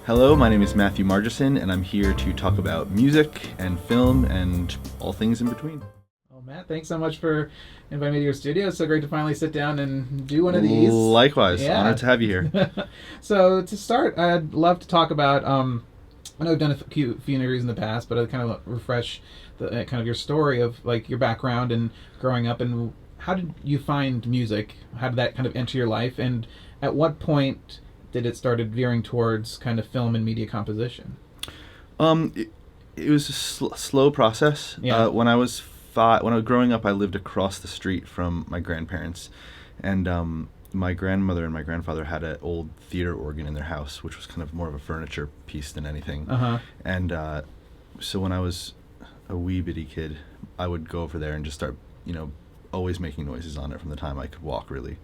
Hello, my name is Matthew Margeson, and I'm here to talk about music and film and all things in between. Well, Matt, thanks so much for inviting me to your studio. It's so great to finally sit down and do one of these. Likewise, honored to have you here. So to start, I'd love to talk about. I know I've done a few interviews in the past, but I'd kind of refresh the kind of your story of like your background and growing up, and how did you find music? How did that kind of enter your life, and at what point did it started veering towards kind of film and media composition? It was a slow process. Yeah. When I was growing up, I lived across the street from my grandparents, and my grandmother and my grandfather had an old theater organ in their house, which was kind of more of a furniture piece than anything. And so when I was a wee bitty kid, I would go over there and just start, always making noises on it from the time I could walk, really.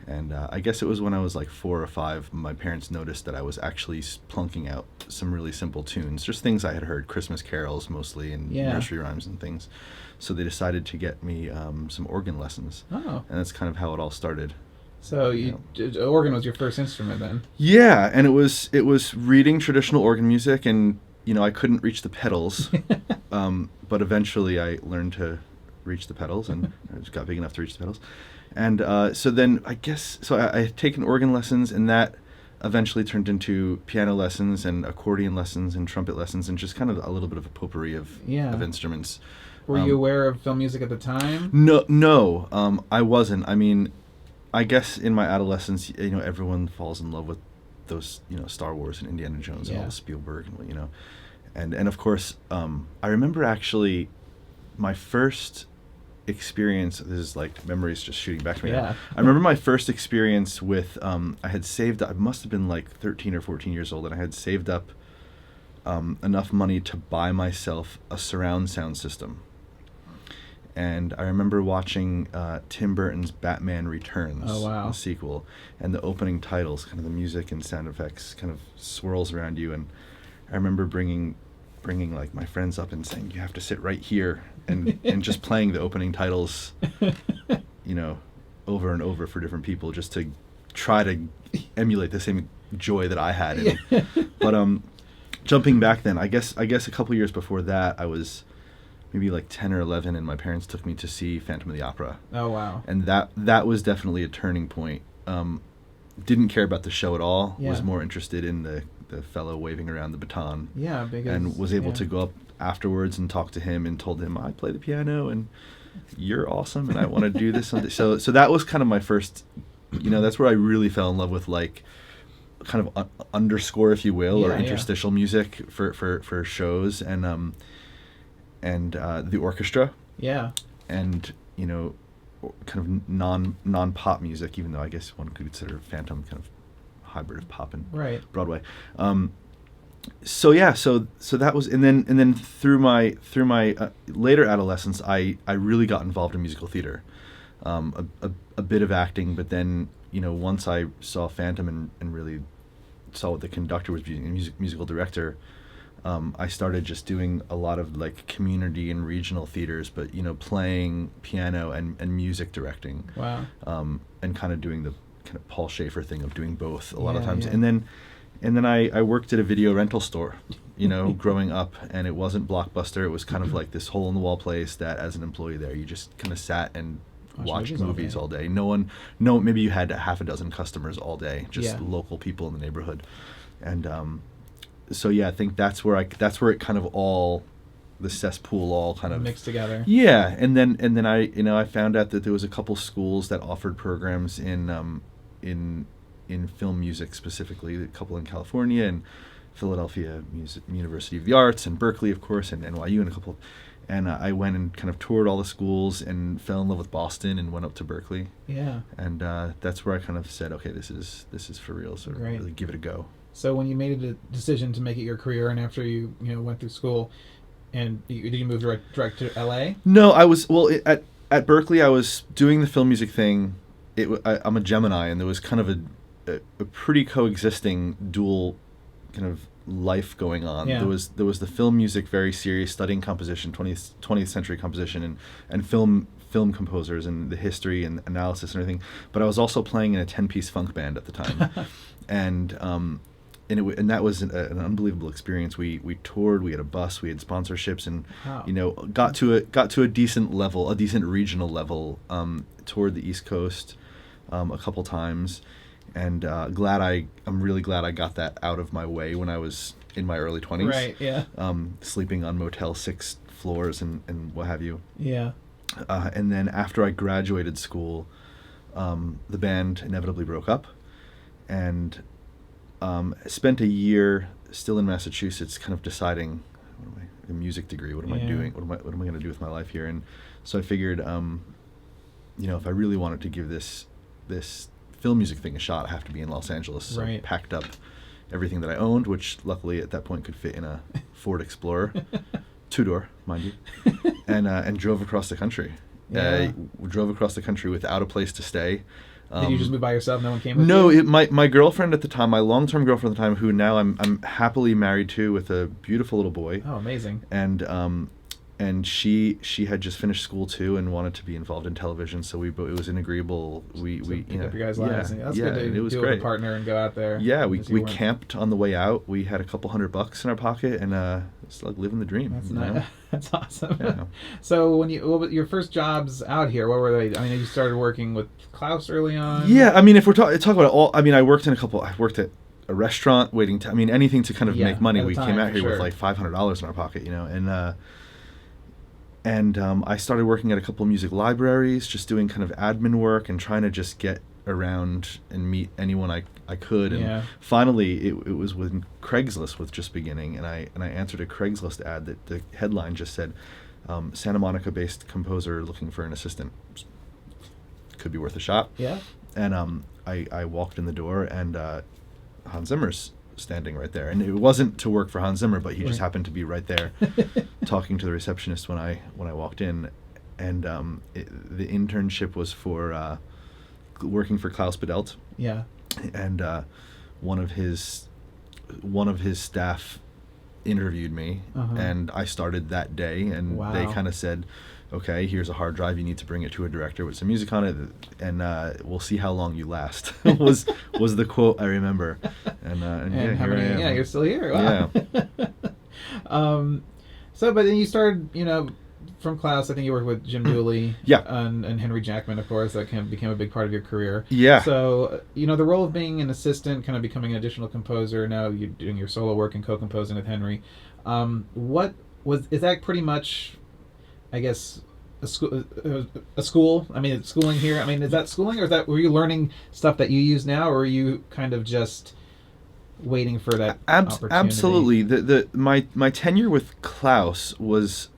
And I guess it was when I was like 4 or 5, my parents noticed that I was actually plunking out some really simple tunes, just things I had heard, Christmas carols mostly, and nursery rhymes and things. So they decided to get me some organ lessons. Oh. And that's kind of how it all started. So organ was your first instrument then? Yeah, and it was reading traditional organ music, and I couldn't reach the pedals, but eventually I learned to reach the pedals, and I just got big enough to reach the pedals. And so then I had taken organ lessons, and that eventually turned into piano lessons and accordion lessons and trumpet lessons, and just kind of a little bit of a potpourri of instruments. Were you aware of film music at the time? No, I wasn't. I mean, I guess in my adolescence, everyone falls in love with those, Star Wars and Indiana Jones and all the Spielberg, and of course, I remember actually my first experience. This is like memories just shooting back to me now. I remember my first experience with I must have been like 13 or 14 years old, and I had saved up enough money to buy myself a surround sound system. And I remember watching Tim Burton's Batman Returns, the sequel, and the opening titles, kind of the music and sound effects kind of swirls around you. And I remember bringing like my friends up and saying, you have to sit right here, and just playing the opening titles, over and over for different people, just to try to emulate the same joy that I had. But jumping back then, I guess a couple years before that, I was maybe like 10 or 11, and my parents took me to see Phantom of the Opera. Oh, wow. And that was definitely a turning point. Didn't care about the show at all. Was more interested in the fellow waving around the baton. Yeah, because, and was able to go up afterwards and talk to him and told him, I play the piano and you're awesome and I want to do this someday. So that was kind of my first, that's where I really fell in love with like kind of underscore, if you will, or interstitial music for shows, and the orchestra. Yeah. And, kind of non-pop music, even though I guess one could consider Phantom kind of hybrid of pop and Broadway. So that was, and then through my later adolescence, I really got involved in musical theater, a bit of acting, but then once I saw Phantom and really saw what the conductor was doing, musical director, I started just doing a lot of like community and regional theaters, but playing piano and music directing. Wow. And kind of doing the kind of Paul Schaefer thing of doing both a lot of times. And then I worked at a video rental store, growing up, and it wasn't Blockbuster. It was kind of like this hole in the wall place that as an employee there, you just kind of sat and watched movies all day. Maybe you had half a dozen customers all day, just local people in the neighborhood. And I think that's where it kind of all, the cesspool all kind of mixed together. Yeah, and then I found out that there was a couple schools that offered programs in film music specifically, a couple in California and Philadelphia University of the Arts, and Berkeley, of course, and NYU, and a couple. And I went and kind of toured all the schools and fell in love with Boston and went up to Berkeley. Yeah. And that's where I kind of said, okay, this is for real. So really give it a go. So when you made a decision to make it your career, and after you went through school, and did you move direct to LA? No, I was at Berkeley. I was doing the film music thing. I'm a Gemini, and there was kind of a pretty coexisting dual kind of life going on. Yeah. There was the film music, very serious, studying composition, 20th century composition, and film composers and the history and analysis and everything. But I was also playing in a 10-piece funk band at the time, and and that was an unbelievable experience. We toured, we had a bus, we had sponsorships, and Wow. got to a decent level, a decent regional level. Toured the East Coast a couple times, and I'm really glad I got that out of my way when I was in my early 20s. Right. Yeah. Sleeping on Motel 6 floors and what have you. Yeah. And then after I graduated school, the band inevitably broke up, and spent a year still in Massachusetts, kind of deciding, a music degree. What am I doing? What am I going to do with my life here? And so I figured, if I really wanted to give this film music thing a shot, I have to be in Los Angeles. So I packed up everything that I owned, which luckily at that point could fit in a Ford Explorer, 2-door, mind you, and drove across the country. Yeah. Drove across the country without a place to stay. Did you just move by yourself? No one came with you? you? No, my girlfriend at the time, my long-term girlfriend at the time, who now I'm happily married to with a beautiful little boy. Oh, amazing. And she had just finished school too and wanted to be involved in television, so it was an agreeable. We pick up your guys' lives. That's good to it was deal great. with a partner and go out there. Yeah, we camped on the way out. We had a couple $100 in our pocket, and it's like living the dream. That's nice. That's awesome. Yeah. So what were your first jobs out here? What were they? I mean, you started working with Klaus early on. Yeah, I mean, if we're talk about it all, I mean, I worked at a restaurant waiting to, anything to kind of make money. We came out here with like $500 in our pocket, and I started working at a couple of music libraries, just doing kind of admin work and trying to just get around and meet anyone I could. And finally, it was when Craigslist was just beginning, and I answered a Craigslist ad that the headline just said, Santa Monica-based composer looking for an assistant. Could be worth a shot. Yeah. And I walked in the door, and Hans Zimmer's standing right there, and it wasn't to work for Hans Zimmer, but he just happened to be right there talking to the receptionist when I walked in. And the internship was for working for Klaus Badelt. Yeah. And one of his staff interviewed me, and I started that day, and they kind of said, okay, here's a hard drive, you need to bring it to a director with some music on it, and we'll see how long you last, was the quote I remember. And here I am. Yeah, you're still here. Wow. Yeah. So, but then you started, from Klaus, I think you worked with Jim Dooley. Yeah. And Henry Jackman, of course, that became a big part of your career. Yeah. So, the role of being an assistant, kind of becoming an additional composer, now you're doing your solo work and co-composing with Henry. Is that pretty much, I guess, a school? I mean, schooling here. I mean, is that schooling, or were you learning stuff that you use now, or are you kind of just waiting for that opportunity? Absolutely. My tenure with Klaus was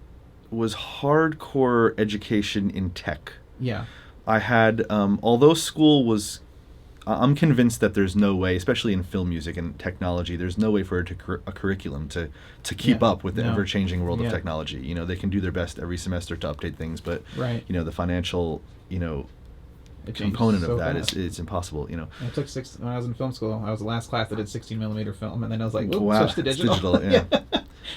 hardcore education in tech. Yeah. I had, although school was, I'm convinced that there's no way, especially in film music and technology, there's no way for a curriculum to keep up with the ever-changing world of technology. They can do their best every semester to update things, but the financial, component of that is impossible. I took when I was in film school. I was the last class that did 16mm film, and then I was like, wow, switch to digital. Yeah.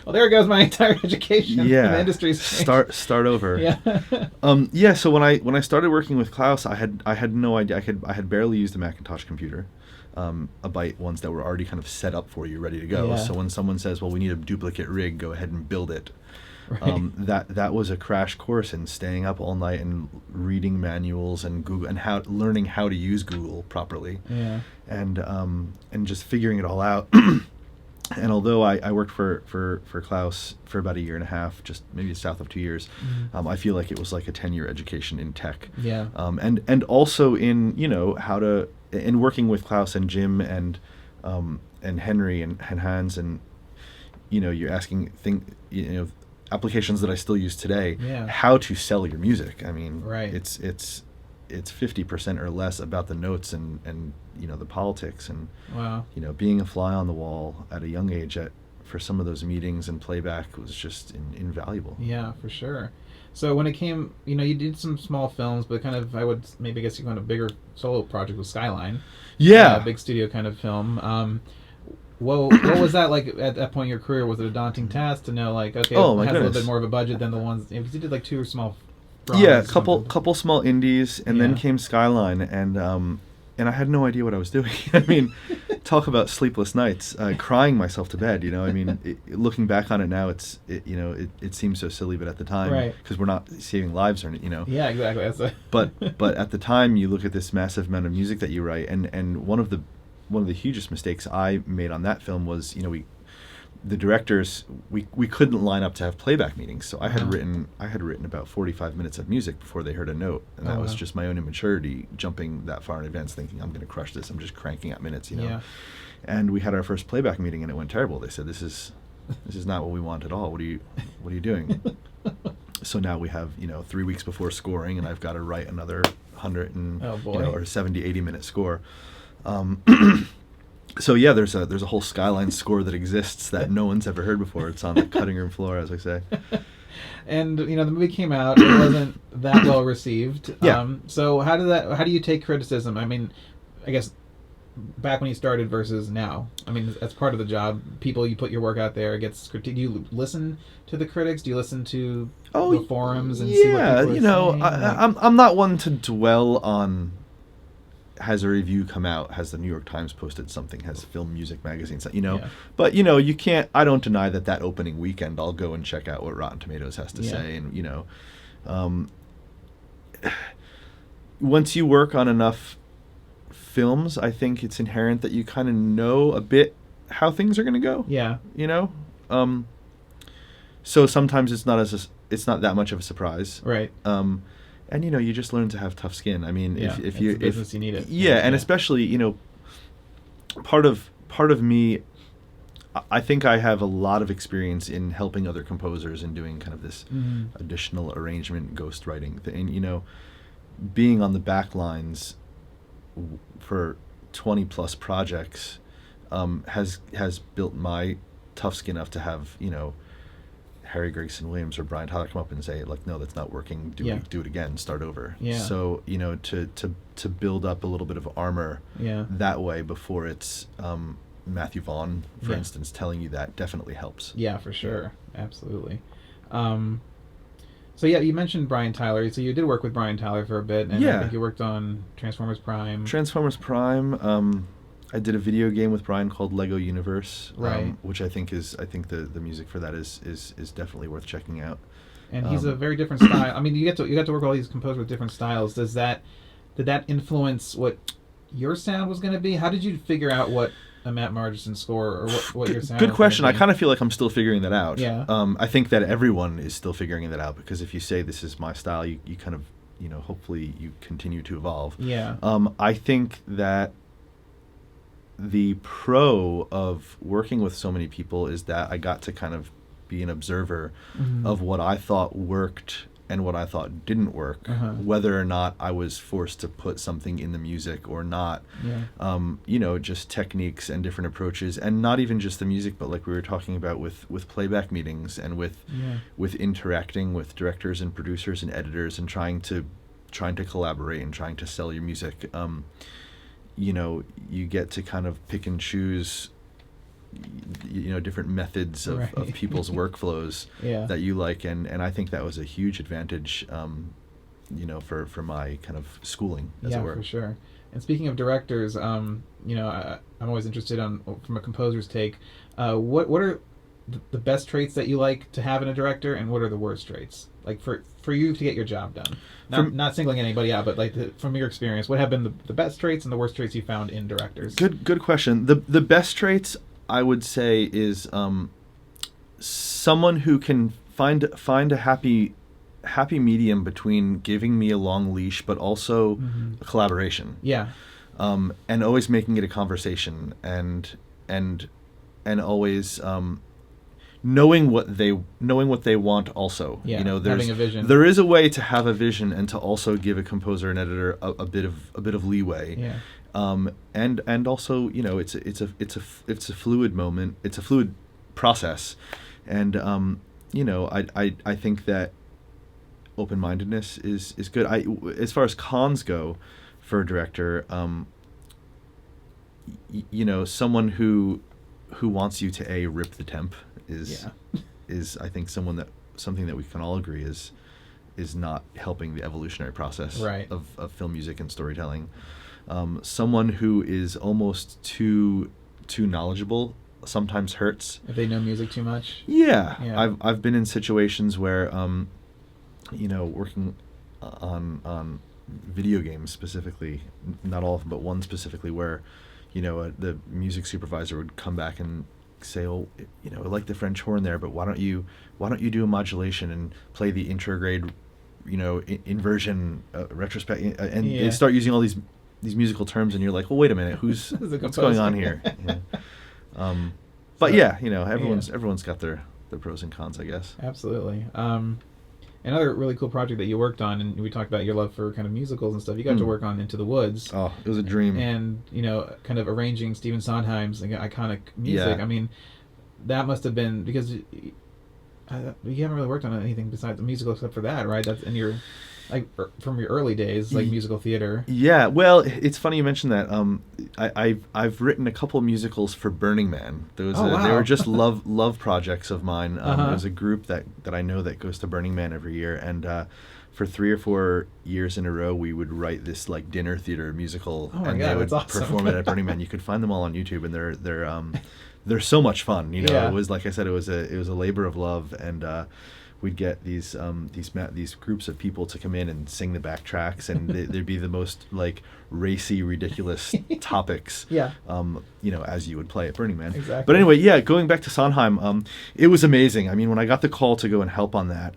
Well, there goes my entire education. Yeah, the industry's changed. Start over. Yeah. So when I started working with Klaus, I had no idea. I had barely used a Macintosh computer, a Byte ones that were already kind of set up for you, ready to go. Yeah. So when someone says, "Well, we need a duplicate rig," go ahead and build it. Right. That was a crash course in staying up all night and reading manuals and Google and learning how to use Google properly. Yeah. And just figuring it all out. And although I worked for Klaus for about a year and a half, just maybe south of 2 years, I feel like it was like a 10-year education in tech. Yeah. And also in how to in working with Klaus and Jim and Henry and Hans, and you're asking applications that I still use today. Yeah. How to sell your music. I mean, right. It's 50% or less about the notes and the politics, and wow. Being a fly on the wall at a young age for some of those meetings and playback was just invaluable. Yeah, for sure. So when it came, you did some small films, but kind of, I would maybe guess you went a bigger solo project with Skyline. Yeah. A big studio kind of film. What was that like at that point in your career? Was it a daunting task to know, like, okay, it has a little bit more of a budget than the ones, because you did like two small couple small indies, and then came Skyline, and I had no idea what I was doing. I mean, talk about sleepless nights, crying myself to bed. I mean, looking back on it now, it seems so silly, but at the time, because we're not saving lives or Yeah, exactly. but at the time, you look at this massive amount of music that you write, and one of the hugest mistakes I made on that film was, the directors, we couldn't line up to have playback meetings. So I had written about 45 minutes of music before they heard a note, and that was just my own immaturity jumping that far in advance, thinking I'm going to crush this. I'm just cranking out minutes, Yeah. And we had our first playback meeting, and it went terrible. They said, "This is not what we want at all. What are you doing?" So now we have 3 weeks before scoring, and I've got to write another 100 or 70, 80 minute score. So yeah, there's a whole Skyline score that exists that no one's ever heard before. It's on the cutting room floor, as I say. And the movie came out. It wasn't that well received. Yeah. So how do you take criticism? I mean, I guess back when you started versus now. I mean, that's part of the job. You put your work out there. It gets critiqued. Do you listen to the critics? Do you listen to the forums and see what people are saying? I'm not one to dwell on. Has a review come out? Has the New York Times posted something? Has Film.Music.Media, Yeah. But you can't. I don't deny that opening weekend I'll go and check out what Rotten Tomatoes has to say, and once you work on enough films, I think it's inherent that you kind of know a bit how things are going to go. Yeah. So sometimes it's not that much of a surprise. Right. And you just learn to have tough skin. I mean, if you need it. Yeah, and especially part of me, I think I have a lot of experience in helping other composers and doing kind of this additional arrangement, ghostwriting thing. And being on the back lines for 20 plus projects has built my tough skin enough to have Harry Gregson Williams or Brian Tyler come up and say, like, no, that's not working. Do it again. Start over. Yeah. So to build up a little bit of armor that way before it's Matthew Vaughn, for instance, telling you that definitely helps. Yeah, for sure. Absolutely. So you mentioned Brian Tyler. So you did work with Brian Tyler for a bit, and I think you worked on Transformers Prime. I did a video game with Brian called Lego Universe, right? Which I think the music for that is definitely worth checking out. And he's a very different style. I mean, you got to work with all these composers with different styles. Did that influence what your sound was going to be? How did you figure out what a Matt Margeson score or what your sound? Good question. I kind of feel like I'm still figuring that out. Yeah. I think that everyone is still figuring that out, because if you say this is my style, you kind of hopefully you continue to evolve. Yeah. I think that the pro of working with so many people is that I got to kind of be an observer of what I thought worked and what I thought didn't work, whether or not I was forced to put something in the music or not. Yeah. Just techniques and different approaches, and not even just the music, but like we were talking about with playback meetings and with interacting with directors and producers and editors and trying to collaborate and trying to sell your music. You get to kind of pick and choose, different methods of people's workflows that you like, and I think that was a huge advantage, for my kind of schooling, as it were. Yeah, for sure. And speaking of directors, I'm always interested from a composer's take. What are the best traits that you like to have in a director, and what are the worst traits, like for you to get your job done? Not singling anybody out, but like from your experience, what have been the best traits and the worst traits you found in directors? Good question. The best traits, I would say, is someone who can find a happy medium between giving me a long leash but also a collaboration. Yeah. And always making it a conversation, and always knowing what they want also. Yeah, having a vision. There is a way to have a vision and to also give a composer and editor a bit of leeway. Yeah. And also, it's a fluid moment. It's a fluid process. And I think that open-mindedness is good. As far as cons go for a director, someone who wants you to rip the temp is I think something that we can all agree is not helping the evolutionary process of film music and storytelling. Someone who is almost too knowledgeable sometimes hurts. If they know music too much. Yeah. Yeah. I've been in situations where working on video games specifically, not all of them, but one specifically, where the music supervisor would come back and say, "Oh, I like the French horn there, but why don't you do a modulation and play the intrograde, inversion, retrospect," and they start using all these musical terms, and you're like, "Well, wait a minute, what's going on here?" But everyone's got their pros and cons, I guess. Absolutely. Another really cool project that you worked on, and we talked about your love for kind of musicals and stuff. You got to work on Into the Woods. Oh, it was a dream. And kind of arranging Stephen Sondheim's iconic music. Yeah. I mean, that must have been because you haven't really worked on anything besides the musical except for that, right? That's in your from your early days, musical theater. Yeah, well, it's funny you mentioned that. I've written a couple of musicals for Burning Man. They were just love projects of mine. There's a group that I know that goes to Burning Man every year, and for 3 or 4 years in a row, we would write this dinner theater musical, and they would perform it at Burning Man. You could find them all on YouTube, and they're so much fun. It was, like I said, it was a labor of love, and we'd get these groups of people to come in and sing the backtracks, and there'd be the most racy, ridiculous topics. Yeah. As you would play at Burning Man. Exactly. But anyway, yeah, going back to Sondheim, it was amazing. I mean, when I got the call to go and help on that,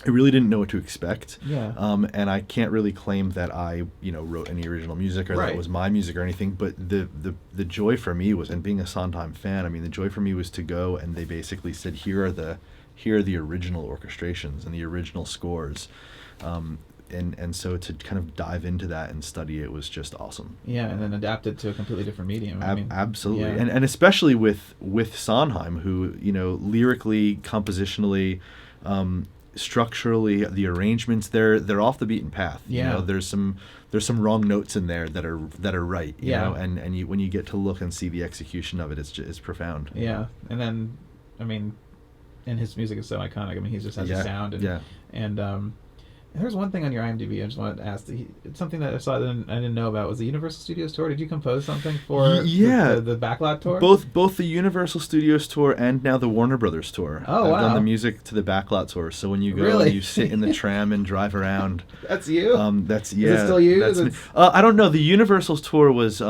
I really didn't know what to expect. Yeah. And I can't really claim that I, wrote any original music or that it was my music or anything. But the joy for me was, and being a Sondheim fan, I mean, the joy for me was to go, and they basically said, here are the original orchestrations and the original scores. And so to kind of dive into that and study it was just awesome. Yeah, and then adapt it to a completely different medium. Absolutely. Yeah. And especially with Sondheim, who, lyrically, compositionally, structurally, the arrangements, they're off the beaten path. Yeah. There's some wrong notes in there that are right. You know, and when you get to look and see the execution of it, it's profound. Yeah, and then, I mean, and his music is so iconic. I mean, he just has a sound. And there's one thing on your IMDb I just wanted to ask. It's something that I saw that I didn't know about. Was the Universal Studios tour? Did you compose something for the Backlot tour? Both the Universal Studios tour and now the Warner Brothers tour. Oh, wow. I've done the music to the Backlot tour. So when you go and you sit in the tram and drive around. That's you? Is it still you? That's me. I don't know. The Universal's tour was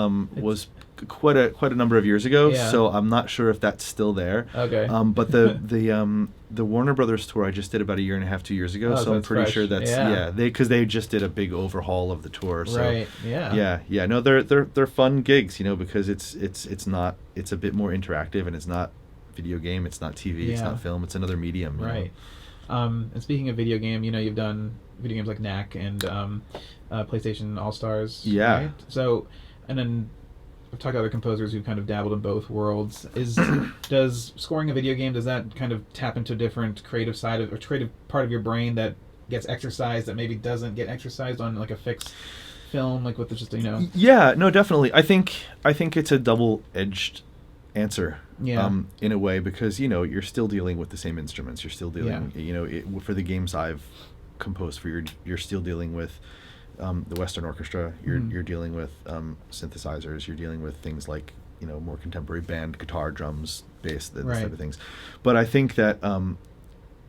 quite a number of years ago, so I'm not sure if that's still there. Okay. But the Warner Brothers tour I just did about 1.5-2 years ago, so I'm pretty sure that's because they just did a big overhaul of the tour. So, right. Yeah. Yeah. No, they're fun gigs, because it's a bit more interactive, and it's not video game, it's not TV, it's not film, it's another medium. Right. And speaking of video game, you've done video games like Knack and PlayStation All Stars. Yeah. Right? So, and then I've talked to other composers who kind of dabbled in both worlds. Does scoring a video game, does that kind of tap into a different creative side or creative part of your brain that gets exercised that maybe doesn't get exercised on a fixed film, with just Yeah, no, definitely. I think it's a double-edged answer. Yeah. In a way, because you're still dealing with the same instruments. You're still dealing, for the games I've composed for, you're still dealing with the Western Orchestra. You're dealing with synthesizers. You're dealing with things like more contemporary band, guitar, drums, bass, those type of things. But I think that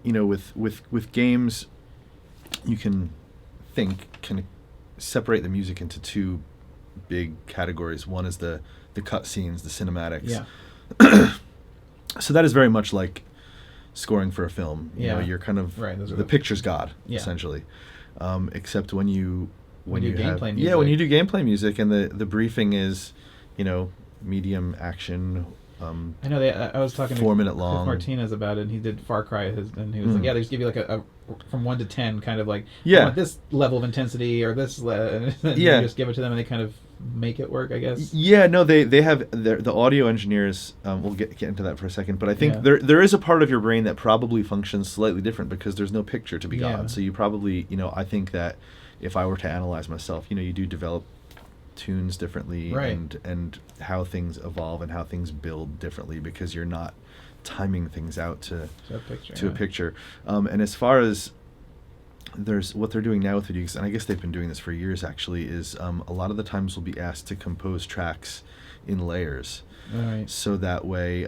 with games, you can separate the music into two big categories. One is the cut scenes, the cinematics. Yeah. So that is very much like scoring for a film. You're kind of the picture's God, essentially. Except when you do gameplay music. when you do gameplay music, and the briefing is, medium action. I know I was talking 4 minute long. Cliff Martinez about it, and he did Far Cry, and he was like, they just give you a from 1 to 10, kind of I want this level of intensity or this, and you just give it to them, and they kind of make it work, I guess. Yeah, no, they have the audio engineers. We'll get into that for a second, but I think there is a part of your brain that probably functions slightly different because there's no picture to be got. So you probably, I think that if I were to analyze myself, you do develop tunes differently, and how things evolve and how things build differently because you're not timing things out to a picture. And as far as there's what they're doing now with video games, and I guess they've been doing this for years actually, is a lot of the times we'll be asked to compose tracks in layers. All right. So that way,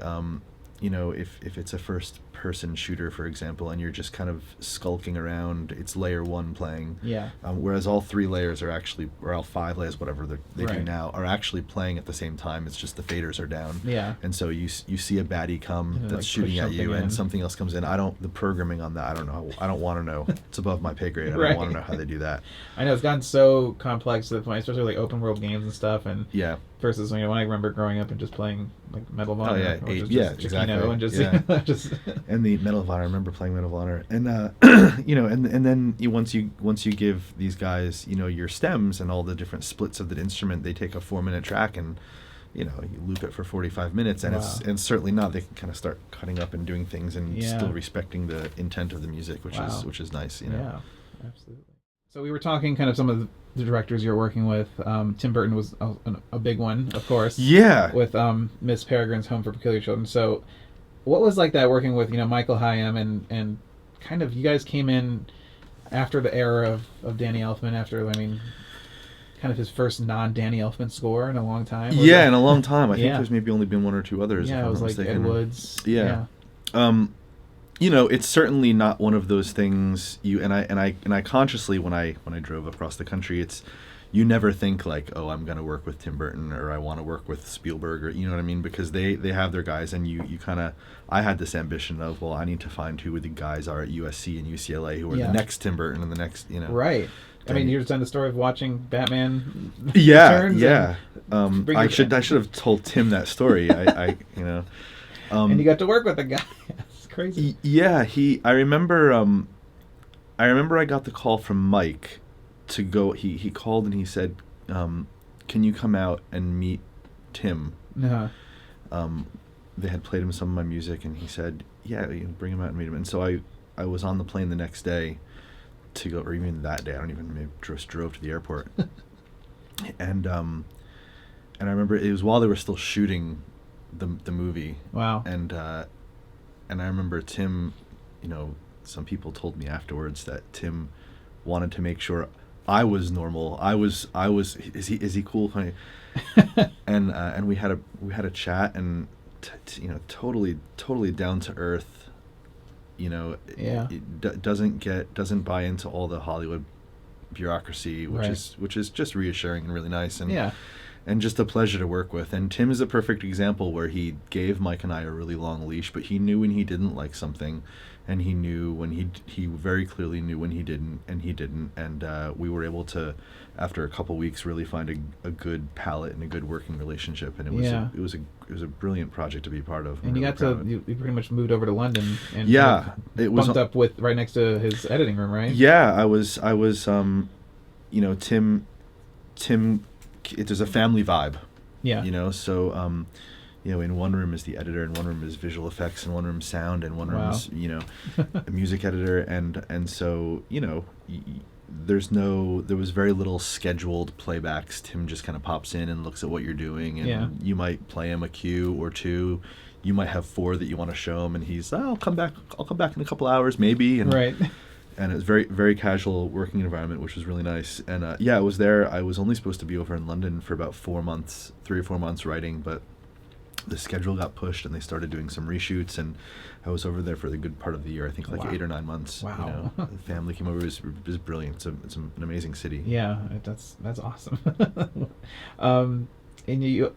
if it's a first-person shooter, for example, and you're just kind of skulking around, it's layer one playing. Yeah. Whereas all 3 layers are actually, or all 5 layers, whatever they do Right. now, are actually playing at the same time. It's just the faders are down. Yeah. And so you see a baddie come And that's like shooting push at you, something and in. something else comes in. The programming on that, I don't know. I don't want to know. It's above my pay grade. I Right. don't want to know how they do that. I know it's gotten so complex to the point, especially like open world games and stuff, and Yeah. versus when I remember growing up and just playing like Medal of Honor, yeah, which is yeah, just exactly. Chiquino and just Yeah. just And the Medal of Honor, I remember playing Medal of Honor, and and then once you give these guys your stems and all the different splits of the instrument, they take a 4-minute track and you loop it for 45 minutes, and Wow. it's certainly not. They can kind of start cutting up and doing things and Yeah. still respecting the intent of the music, which Wow. is nice. Yeah, absolutely. So we were talking kind of some of the directors you're working with. Tim Burton was a big one, of course. Yeah. With Miss Peregrine's Home for Peculiar Children. So, what was like that working with Michael Hyam and kind of you guys came in after the era of Danny Elfman, kind of his first non-Danny Elfman score in a long time. Yeah, in a long time. I think Yeah. there's maybe only been 1 or 2 others. Yeah, if it I'm was not like mistaken. Ed Wood's. Yeah. It's certainly not one of those things and I consciously when I drove across the country, you never think like, oh, I'm going to work with Tim Burton or I want to work with Spielberg, or you know what I mean, because they have their guys, and you kind of, I had this ambition of, well, I need to find who the guys are at USC and UCLA who are Yeah. the next Tim Burton and the next, Right. I mean, thing. you're just on the story of watching Batman. Yeah, Returns yeah. bring I it should back. have told Tim that story. I and you got to work with the guy. It's crazy. Yeah, I remember I got the call from Mike to go. He called and he said, "Can you come out and meet Tim?" Uh-huh. They had played him some of my music, and he said, "Yeah, bring him out and meet him." And so I was on the plane the next day to go, or even that day. I don't even, maybe just drove to the airport. and I remember it was while they were still shooting the movie. Wow. And I remember Tim, some people told me afterwards that Tim wanted to make sure I was normal. I was is he cool? And we had a chat, and totally down to earth. Yeah. It doesn't buy into all the Hollywood bureaucracy, which is just reassuring and really nice, and Yeah. and just a pleasure to work with. And Tim is a perfect example where he gave Mike and I a really long leash, but he knew when he didn't like something, and he knew when he very clearly knew when he didn't, and we were able to, after a couple weeks, really find a good palette and a good working relationship, and it was a brilliant project to be part of. And you got to you pretty much moved over to London and Yeah, it was bumped up with right next to his editing room, right? Yeah, I was Tim there's a family vibe. Yeah. So in one room is the editor, and one room is visual effects, and one room sound, and one room Wow. is a music editor, and so there was very little scheduled playbacks. Tim just kind of pops in and looks at what you're doing, and you might play him a cue or two. You might have 4 that you want to show him, and he's, I'll come back in a couple hours maybe, and Right. and it was very, very casual working environment, which was really nice. And I was there. I was only supposed to be over in London for about 4 months, 3 or 4 months writing, but the schedule got pushed, and they started doing some reshoots, and I was over there for the good part of the year. I think like Wow. 8 or 9 months. Wow. The family came over. It was brilliant. It's an amazing city. Yeah, that's awesome. And you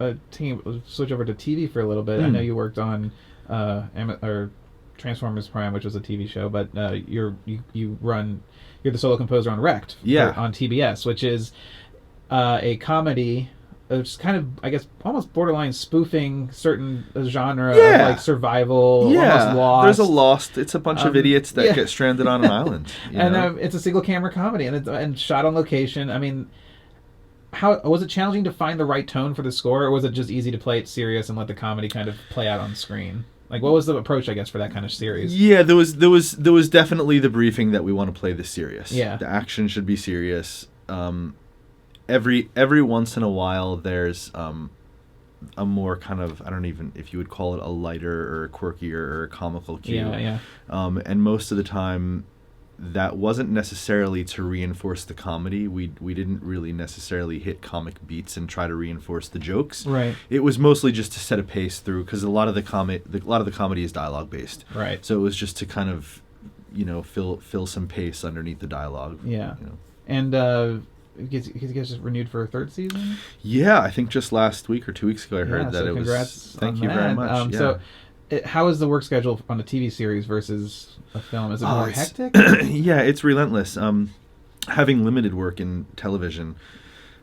switch over to TV for a little bit. I know you worked on or Transformers Prime, which was a TV show, but you're the solo composer on Wrecked on TBS, which is a comedy. It's kind of, I guess, almost borderline spoofing certain genre of like survival, almost Lost. There's a Lost. It's a bunch of idiots that get stranded on an island. And it's a single camera comedy, and shot on location. I mean, how was it challenging to find the right tone for the score, or was it just easy to play it serious and let the comedy kind of play out on screen? Like, what was the approach, I guess, for that kind of series? Yeah, there was definitely the briefing that we want to play this serious. Yeah. The action should be serious. Every once in a while, there's a more kind of, I don't even if you would call it a lighter or a quirkier or a comical cue. Yeah. And most of the time, that wasn't necessarily to reinforce the comedy. We didn't really necessarily hit comic beats and try to reinforce the jokes. Right. It was mostly just to set a pace through, because a lot of the comedy is dialogue based. Right. So it was just to kind of, fill some pace underneath the dialogue. Yeah. And it gets just renewed for a third season. Yeah, I think just last week or 2 weeks ago I heard that it was. Thank you very much. So, how is the work schedule on a TV series versus a film? Is it more hectic? Yeah, it's relentless. Having limited work in television,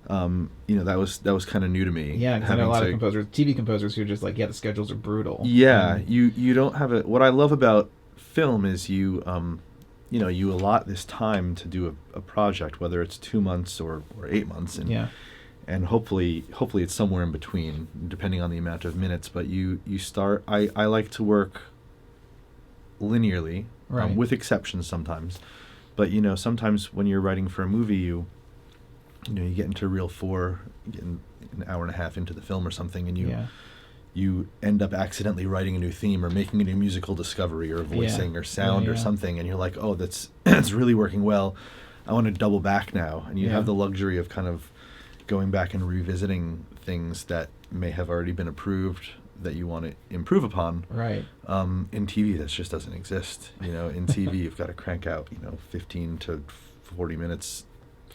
that was kind of new to me. Yeah, because I know a lot of composers, TV composers, who are just like, the schedules are brutal. Yeah, you don't have a. What I love about film is you allot this time to do a project, whether it's 2 months or 8 months, and hopefully it's somewhere in between, depending on the amount of minutes. But you start. I like to work linearly, right. With exceptions sometimes. But sometimes when you're writing for a movie, you get into reel 4, getting an hour and a half into the film or something, and you end up accidentally writing a new theme or making a new musical discovery or voicing or sound or something, and you're like, oh, that's really working well. I want to double back now, and you have the luxury of kind of going back and revisiting things that may have already been approved that you want to improve upon. Right. In TV, that just doesn't exist. In TV, you've got to crank out 15 to 40 minutes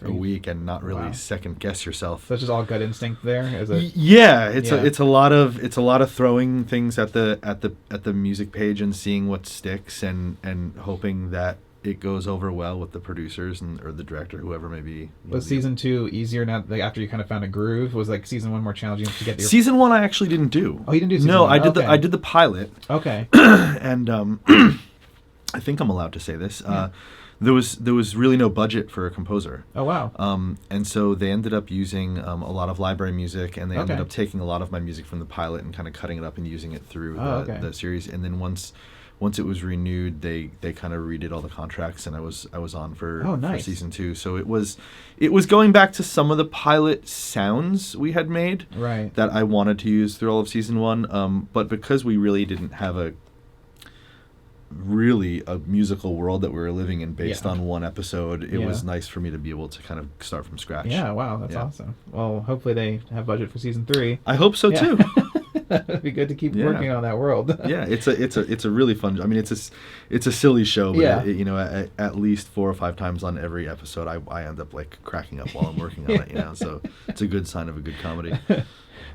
a week and not really second guess yourself. So it's just all gut instinct there. Is it? Yeah, it's a lot of throwing things at the music page and seeing what sticks and hoping that it goes over well with the producers or the director, whoever may be. Was season 2 easier now, after you kind of found a groove? Was season 1 more challenging to get your... Season 1 I actually didn't do. Oh, you didn't do season 1? No, I did the pilot. Okay. And I think I'm allowed to say this. There was really no budget for a composer. Oh, wow. And so they ended up using a lot of library music, and they ended up taking a lot of my music from the pilot and kind of cutting it up and using it through the series. And then once it was renewed, they kind of redid all the contracts, and I was on for season 2. So it was going back to some of the pilot sounds we had made that I wanted to use through all of season 1. But because we really didn't have a musical world that we were living in based on one episode, it was nice for me to be able to kind of start from scratch. Yeah, wow, that's awesome. Well, hopefully they have budget for season 3. I hope so too. It'd be good to keep working on that world. Yeah, it's a really fun. I mean, it's a silly show, but at least 4 or 5 times on every episode, I end up like cracking up while I'm working on it. So it's a good sign of a good comedy.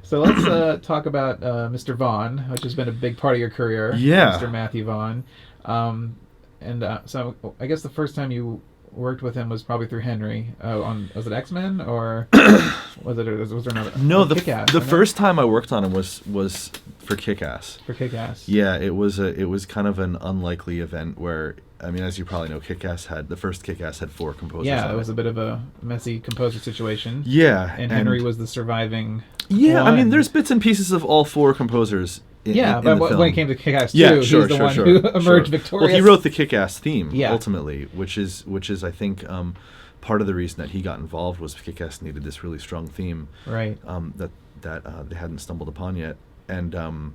So let's talk about Mr. Vaughn, which has been a big part of your career. Yeah, Mr. Matthew Vaughn. So I guess the first time you worked with him was probably through Henry was it X-Men or was there another? No, the first time I worked on him was for KickAss. For KickAss. Yeah, it was kind of an unlikely event where, I mean, as you probably know, the first KickAss had 4 composers. Yeah, it was a bit of a messy composer situation. Yeah, and Henry was the surviving. Yeah, one. I mean, there's bits and pieces of all 4 composers. But when it came to KickAss 2, he's the one who emerged victorious. Well, he wrote the KickAss theme ultimately, which is I think part of the reason that he got involved was KickAss needed this really strong theme, right? That they hadn't stumbled upon yet, and all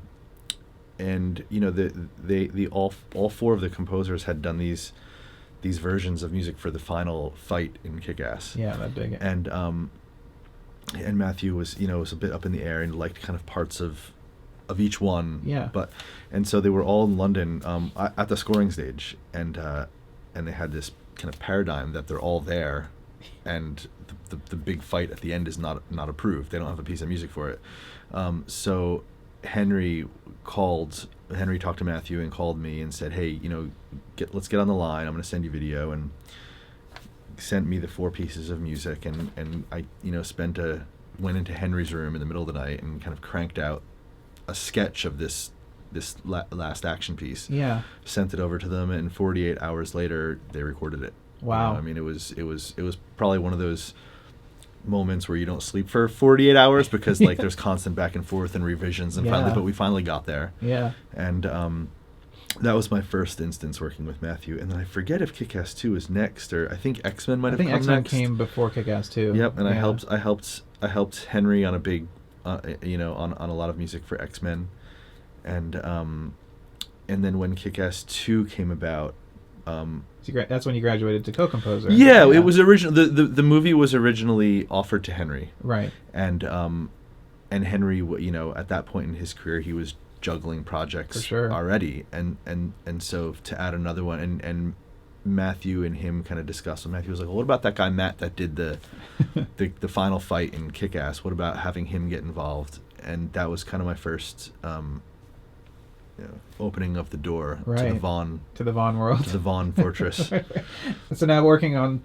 4 of the composers had done these versions of music for the final fight in KickAss. Yeah, that big. And Matthew was a bit up in the air and liked kind of parts of each one. Yeah. And so they were all in London at the scoring stage, and they had this kind of paradigm that they're all there, and the big fight at the end is not approved. They don't have a piece of music for it. So Henry talked to Matthew and called me and said, hey, let's get on the line. I'm going to send you video, and sent me the 4 pieces of music, and I went into Henry's room in the middle of the night and kind of cranked out a sketch of this last action piece. Yeah. Sent it over to them, and 48 hours later they recorded it. Wow. I mean, it was probably one of those moments where you don't sleep for 48 hours because like there's constant back and forth and revisions, and we finally got there. Yeah. And that was my first instance working with Matthew, and then I forget if KickAss 2 is next, or I think X-Men might have come next. I think X-Men came before KickAss 2. Yep, and I helped Henry on a big on a lot of music for X-Men, and then when KickAss 2 came about, That's when you graduated to co-composer. Yeah, it was original. The movie was originally offered to Henry. Right. And Henry, at that point in his career, he was juggling projects already, and so to add another one, and Matthew and him kind of discussed. And Matthew was like, "Well, what about that guy Matt that did the final fight in KickAss? What about having him get involved?" And that was kind of my first opening of the door to the Vaughn world, to the Vaughn fortress. So now working on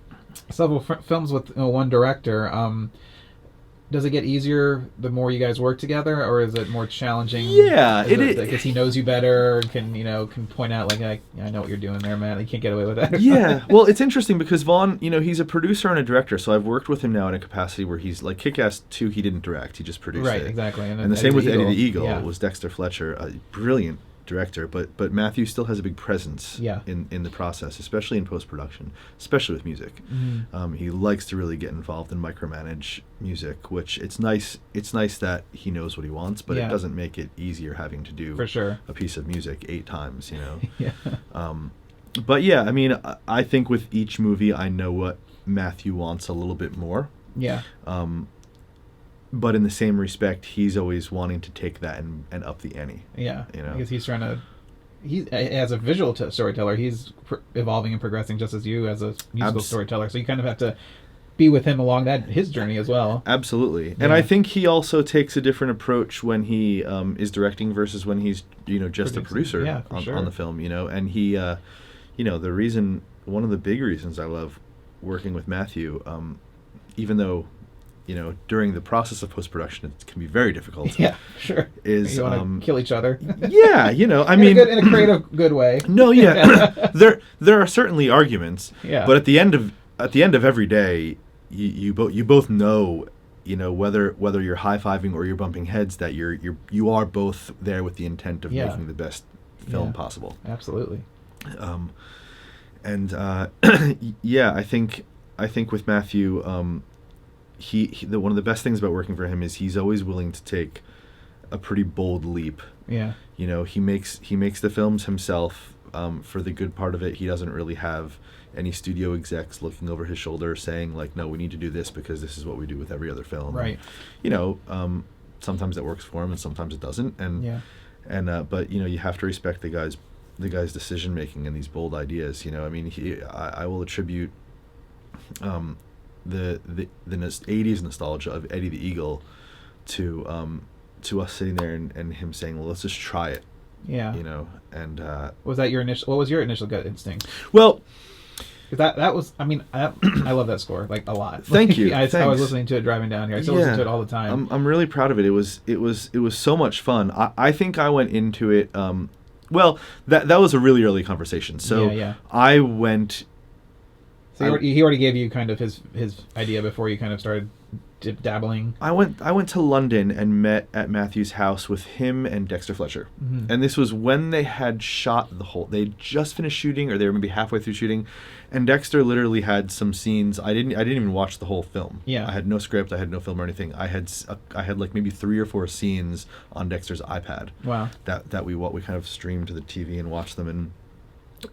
several films with one director. Does it get easier the more you guys work together, or is it more challenging? Yeah, because he knows you better and can point out like, I know what you're doing there, man. You can't get away with that. Yeah, well, it's interesting because Vaughn, he's a producer and a director, so I've worked with him now in a capacity where he's like Kick-Ass 2. He didn't direct; he just produced it. Right, exactly. And the same with Eddie the Eagle. It was Dexter Fletcher, a brilliant director, but Matthew still has a big presence in the process, especially in post-production, especially with music. Mm-hmm. He likes to really get involved and micromanage music, which it's nice that he knows what he wants, but it doesn't make it easier having to do a piece of music 8 times, Yeah. But yeah, I mean, I think with each movie I know what Matthew wants a little bit more. Yeah. But in the same respect, he's always wanting to take that and up the ante. Yeah, because he's trying to. As a visual storyteller, he's evolving and progressing just as you as a musical storyteller. So you kind of have to be with him along his journey as well. Absolutely, and I think he also takes a different approach when he is directing versus when he's just a producer on the film. And he, one of the big reasons I love working with Matthew, even though. During the process of post-production, it can be very difficult. Yeah, sure. You want to kill each other? Yeah, I mean, in a creative, good way. No, yeah, there are certainly arguments. Yeah. But at the end of every day, you both know, whether you're high-fiving or you're bumping heads, that you are both there with the intent of making the best film possible. Absolutely. And I think with Matthew. One of the best things about working for him is he's always willing to take a pretty bold leap. Yeah. He makes the films himself. For the good part of it, he doesn't really have any studio execs looking over his shoulder saying like, no, we need to do this because this is what we do with every other film. Right. And, sometimes that works for him and sometimes it doesn't. But you have to respect the guy's decision making and these bold ideas. I mean, I will attribute. The 80s nostalgia of Eddie the Eagle to us sitting there and him saying, well, let's just try it. Yeah. And what was your initial gut instinct? Well, that was, I mean, I love that score like a lot. Thank you. I was listening to it driving down here. I still listen to it all the time. I'm really proud of it. It was so much fun. I think I went into it well, that was a really early conversation. So I went. So he already gave you kind of his idea before you kind of started dabbling. I went to London and met at Matthew's house with him and Dexter Fletcher. Mm-hmm. And this was when they had shot they'd just finished shooting, or they were maybe halfway through shooting, and Dexter literally had some scenes. I didn't even watch the whole film. Yeah. I had no script, I had no film or anything. I had like maybe 3 or 4 scenes on Dexter's iPad. Wow. That we kind of streamed to the TV and watched them,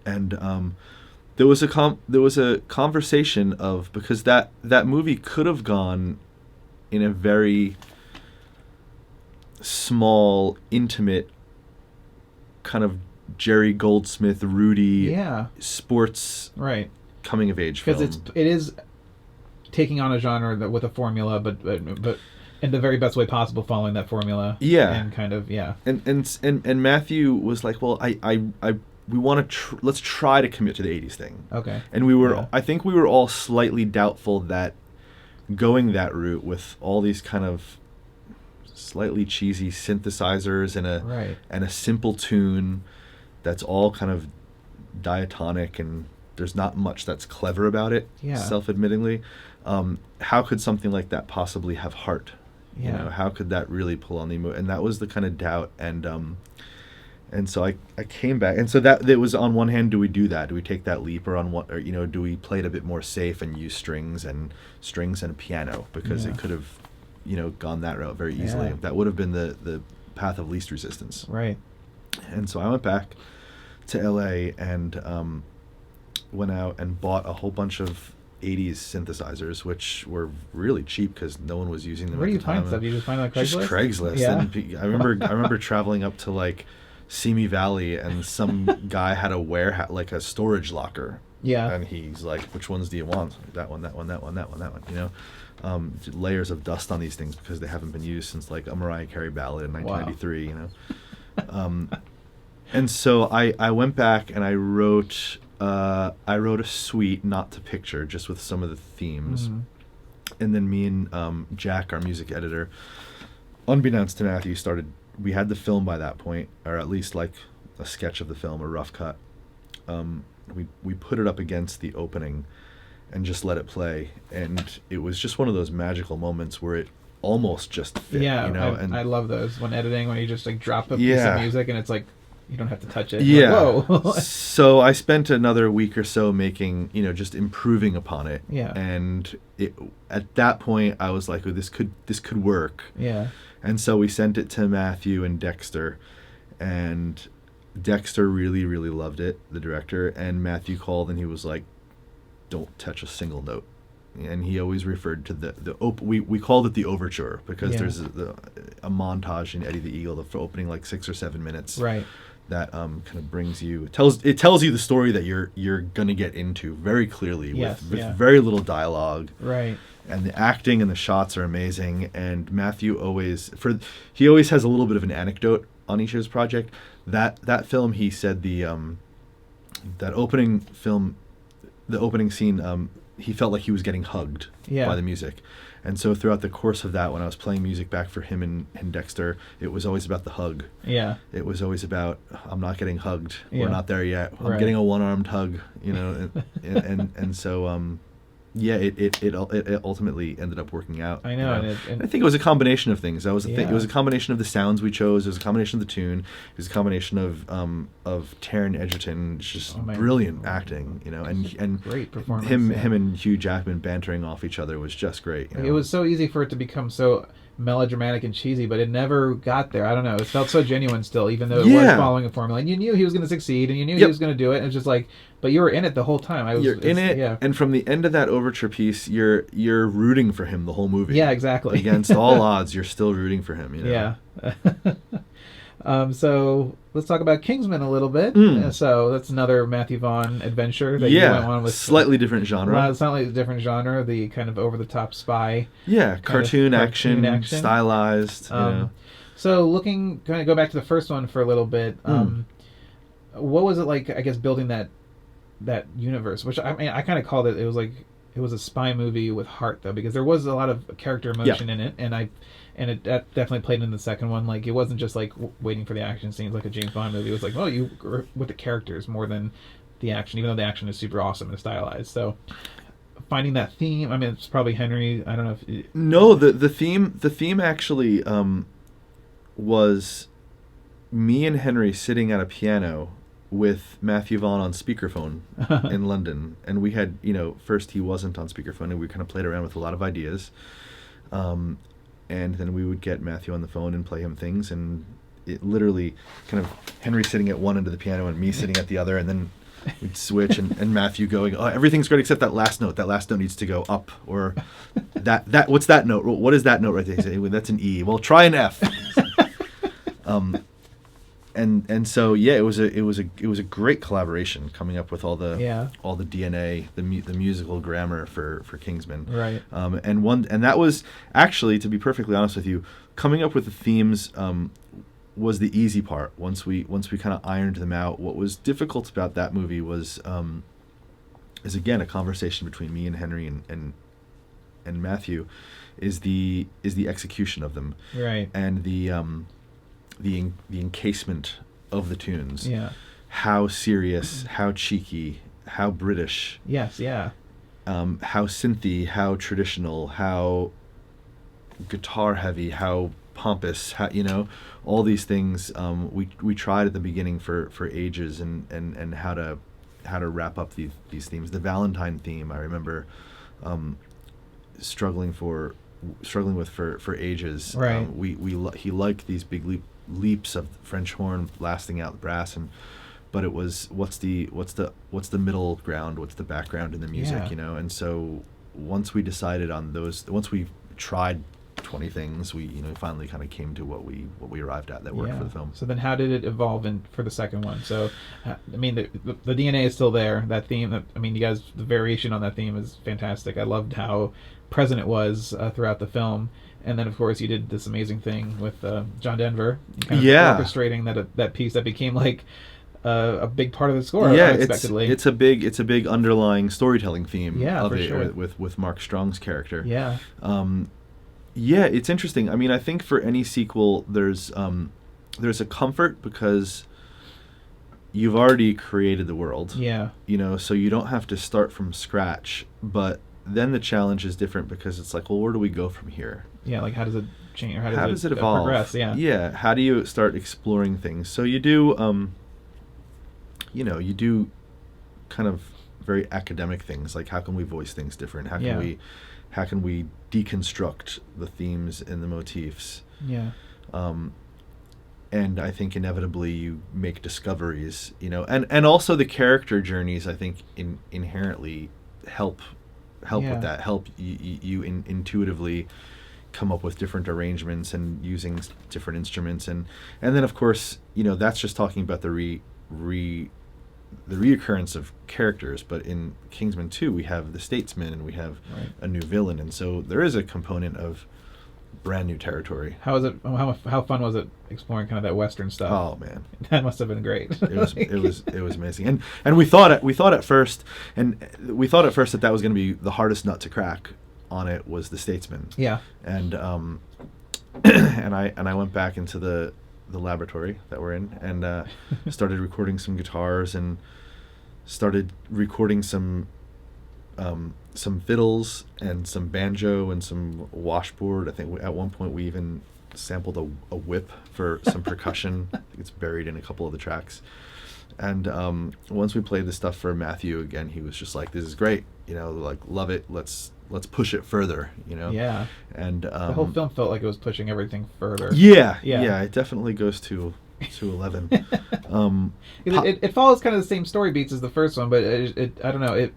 and there was a conversation of, because that movie could have gone in a very small, intimate kind of Jerry Goldsmith, Rudy sports coming of age film. Because it is taking on a genre with a formula, but in the very best way possible, following that formula. Yeah. And kind of And Matthew was like, well, we want to let's try to commit to the 80s thing. Okay. And I think we were all slightly doubtful that going that route with all these kind of slightly cheesy synthesizers and a simple tune that's all kind of diatonic and there's not much that's clever about it, self-admittingly. How could something like that possibly have heart? Yeah. How could that really pull on the emotion? And that was the kind of doubt. And so I came back, and so that it was, on one hand, do we do that? Do we take that leap, or do we play it a bit more safe and use strings and a piano, because it could have, gone that route very easily. That would have been the path of least resistance. Right. And so I went back to LA, and went out and bought a whole bunch of 80s synthesizers, which were really cheap because no one was using them. Where at do you the time. find stuff? You just find it on Craigslist? Just Craigslist. Yeah. And I remember traveling up to like Simi Valley, and some guy had a like a storage locker. Yeah. And he's like, "Which ones do you want? That one, that one, that one, that one, that one." You know, layers of dust on these things because they haven't been used since like a Mariah Carey ballad in 1993. Wow. You know, and so I went back and I wrote a suite, not to picture, just with some of the themes. Mm-hmm. And then me and Jack, our music editor, unbeknownst to Matthew, we had the film by that point, or at least like a sketch of the film, a rough cut. We put it up against the opening and just let it play. And it was just one of those magical moments where it almost just fit. Yeah, you know? I love those when editing, when you just like drop a piece of music and it's like, you don't have to touch it. Yeah. Like, whoa. So I spent another week or so making, just improving upon it. Yeah. And at that point, I was like, oh, this could work. Yeah. And so we sent it to Matthew and Dexter, and Dexter really, really loved it, the director. And Matthew called and he was like, "Don't touch a single note." And he always referred to we called it the overture because there's a montage in Eddie the Eagle for opening like 6 or 7 minutes. Right. That kind of brings you. It tells you the story that you're gonna get into very clearly with very little dialogue. Right. And the acting and the shots are amazing. And Matthew always has a little bit of an anecdote on each of his project. That film, he said that opening film, the opening scene, he felt like he was getting hugged by the music. And so throughout the course of that, when I was playing music back for him and Dexter, it was always about the hug. Yeah. It was always about, I'm not getting hugged. Yeah. We're not there yet. I'm getting a one-armed hug, and so it ultimately ended up working out. I know. And I think it was a combination of things. It was a combination of the sounds we chose. It was a combination of the tune. It was a combination of Taron Egerton, just brilliant acting, and great performance. Him and Hugh Jackman bantering off each other was just great. It was so easy for it to become so melodramatic and cheesy, but it never got there. I don't know. It felt so genuine still, even though it was following a formula. And you knew he was going to succeed, and you knew he was going to do it. And it's just like, but you were in it the whole time. You're in it, and from the end of that overture piece, you're rooting for him the whole movie. Yeah, exactly. Against all odds, you're still rooting for him. Yeah. So let's talk about Kingsman a little bit. So that's another Matthew Vaughn adventure that you went on with. Slightly different genre. Slightly different genre, the kind of over-the-top spy. Yeah, cartoon action, stylized. So kind of go back to the first one for a little bit. What was it like, I guess, building that universe? Which, I mean, I kind of called it was a spy movie with heart, though, because there was a lot of character emotion in it, and it definitely played in the second one. Like, it wasn't just like waiting for the action scenes like a James Bond movie. It was like, well, you were with the characters more than the action, even though the action is super awesome and stylized. So finding that theme, I mean, it's probably Henry. I don't know if no, the theme actually was me and Henry sitting at a piano with Matthew Vaughn on speakerphone in London, and we had, first he wasn't on speakerphone, and we kind of played around with a lot of ideas, and then we would get Matthew on the phone and play him things, and it literally kind of Henry sitting at one end of the piano and me sitting at the other, and then we'd switch, and Matthew going, "Oh, everything's great except that last note. That last note needs to go up." Or that what's that note? What is that note right there? He said, "That's an E." Well, try an F. And so it was a great collaboration, coming up with all the DNA, the musical grammar for Kingsman. Right. And that was actually, to be perfectly honest with you, coming up with the themes was the easy part. Once we kind of ironed them out, what was difficult about that movie was is again a conversation between me and Henry and Matthew, is the execution of them. Right. And the encasement of the tunes. Yeah. How serious, how cheeky, how British. Yes, yeah. How synthy, how traditional, how guitar heavy, how pompous, how, all these things we tried at the beginning for ages, and how to wrap up these themes. The Valentine theme, I remember struggling with for ages. Right. He liked these big leaps of French horn blasting out the brass, but it was what's the middle ground, what's the background in the music, Yeah. you know. And so once we decided on those, once we tried 20 things, we finally kind of came to what we arrived at that worked for the film. So then how did it evolve for the second one? So I mean the DNA is still there. That theme, I mean, you guys, the variation on that theme is fantastic. I loved how present it was throughout the film. And then of course you did this amazing thing with John Denver, kind of orchestrating that piece that became like a big part of the score. Yeah, unexpectedly. it's a big underlying storytelling theme of it, sure. with Mark Strong's character. Yeah. Yeah, it's interesting. I mean, I think for any sequel, there's a comfort because you've already created the world. Yeah. You know, so you don't have to start from scratch. But then the challenge is different because it's like, well, where do we go from here? Yeah, like how does it change? Or how does it evolve? Progress? Yeah. Yeah. How do you start exploring things? So you do, you do kind of very academic things, like how can we voice things different? How can we deconstruct the themes and the motifs? Yeah. And I think inevitably you make discoveries, you know, and also the character journeys, I think inherently help with that, help you intuitively come up with different arrangements and using different instruments, and then of course, you know, that's just talking about the reoccurrence of characters, but in Kingsman 2 we have the statesman and we have a new villain, and so there is a component of brand new territory. How fun was it exploring kind of that Western stuff? Oh man, that must have been great. It was amazing, and we thought at first that was going to be the hardest nut to crack on it, was the statesman. Yeah. And and I went back into the laboratory that we're in and started recording some guitars and started recording some fiddles and some banjo and some washboard. I think at one point we even sampled a whip for some percussion. I think it's buried in a couple of the tracks. And once we played the stuff for Matthew again, he was just like, "This is great, you know, like love it. Let's push it further, you know." Yeah. And the whole film felt like it was pushing everything further. Yeah. It definitely goes to 11. It follows kind of the same story beats as the first one, but it I don't know, it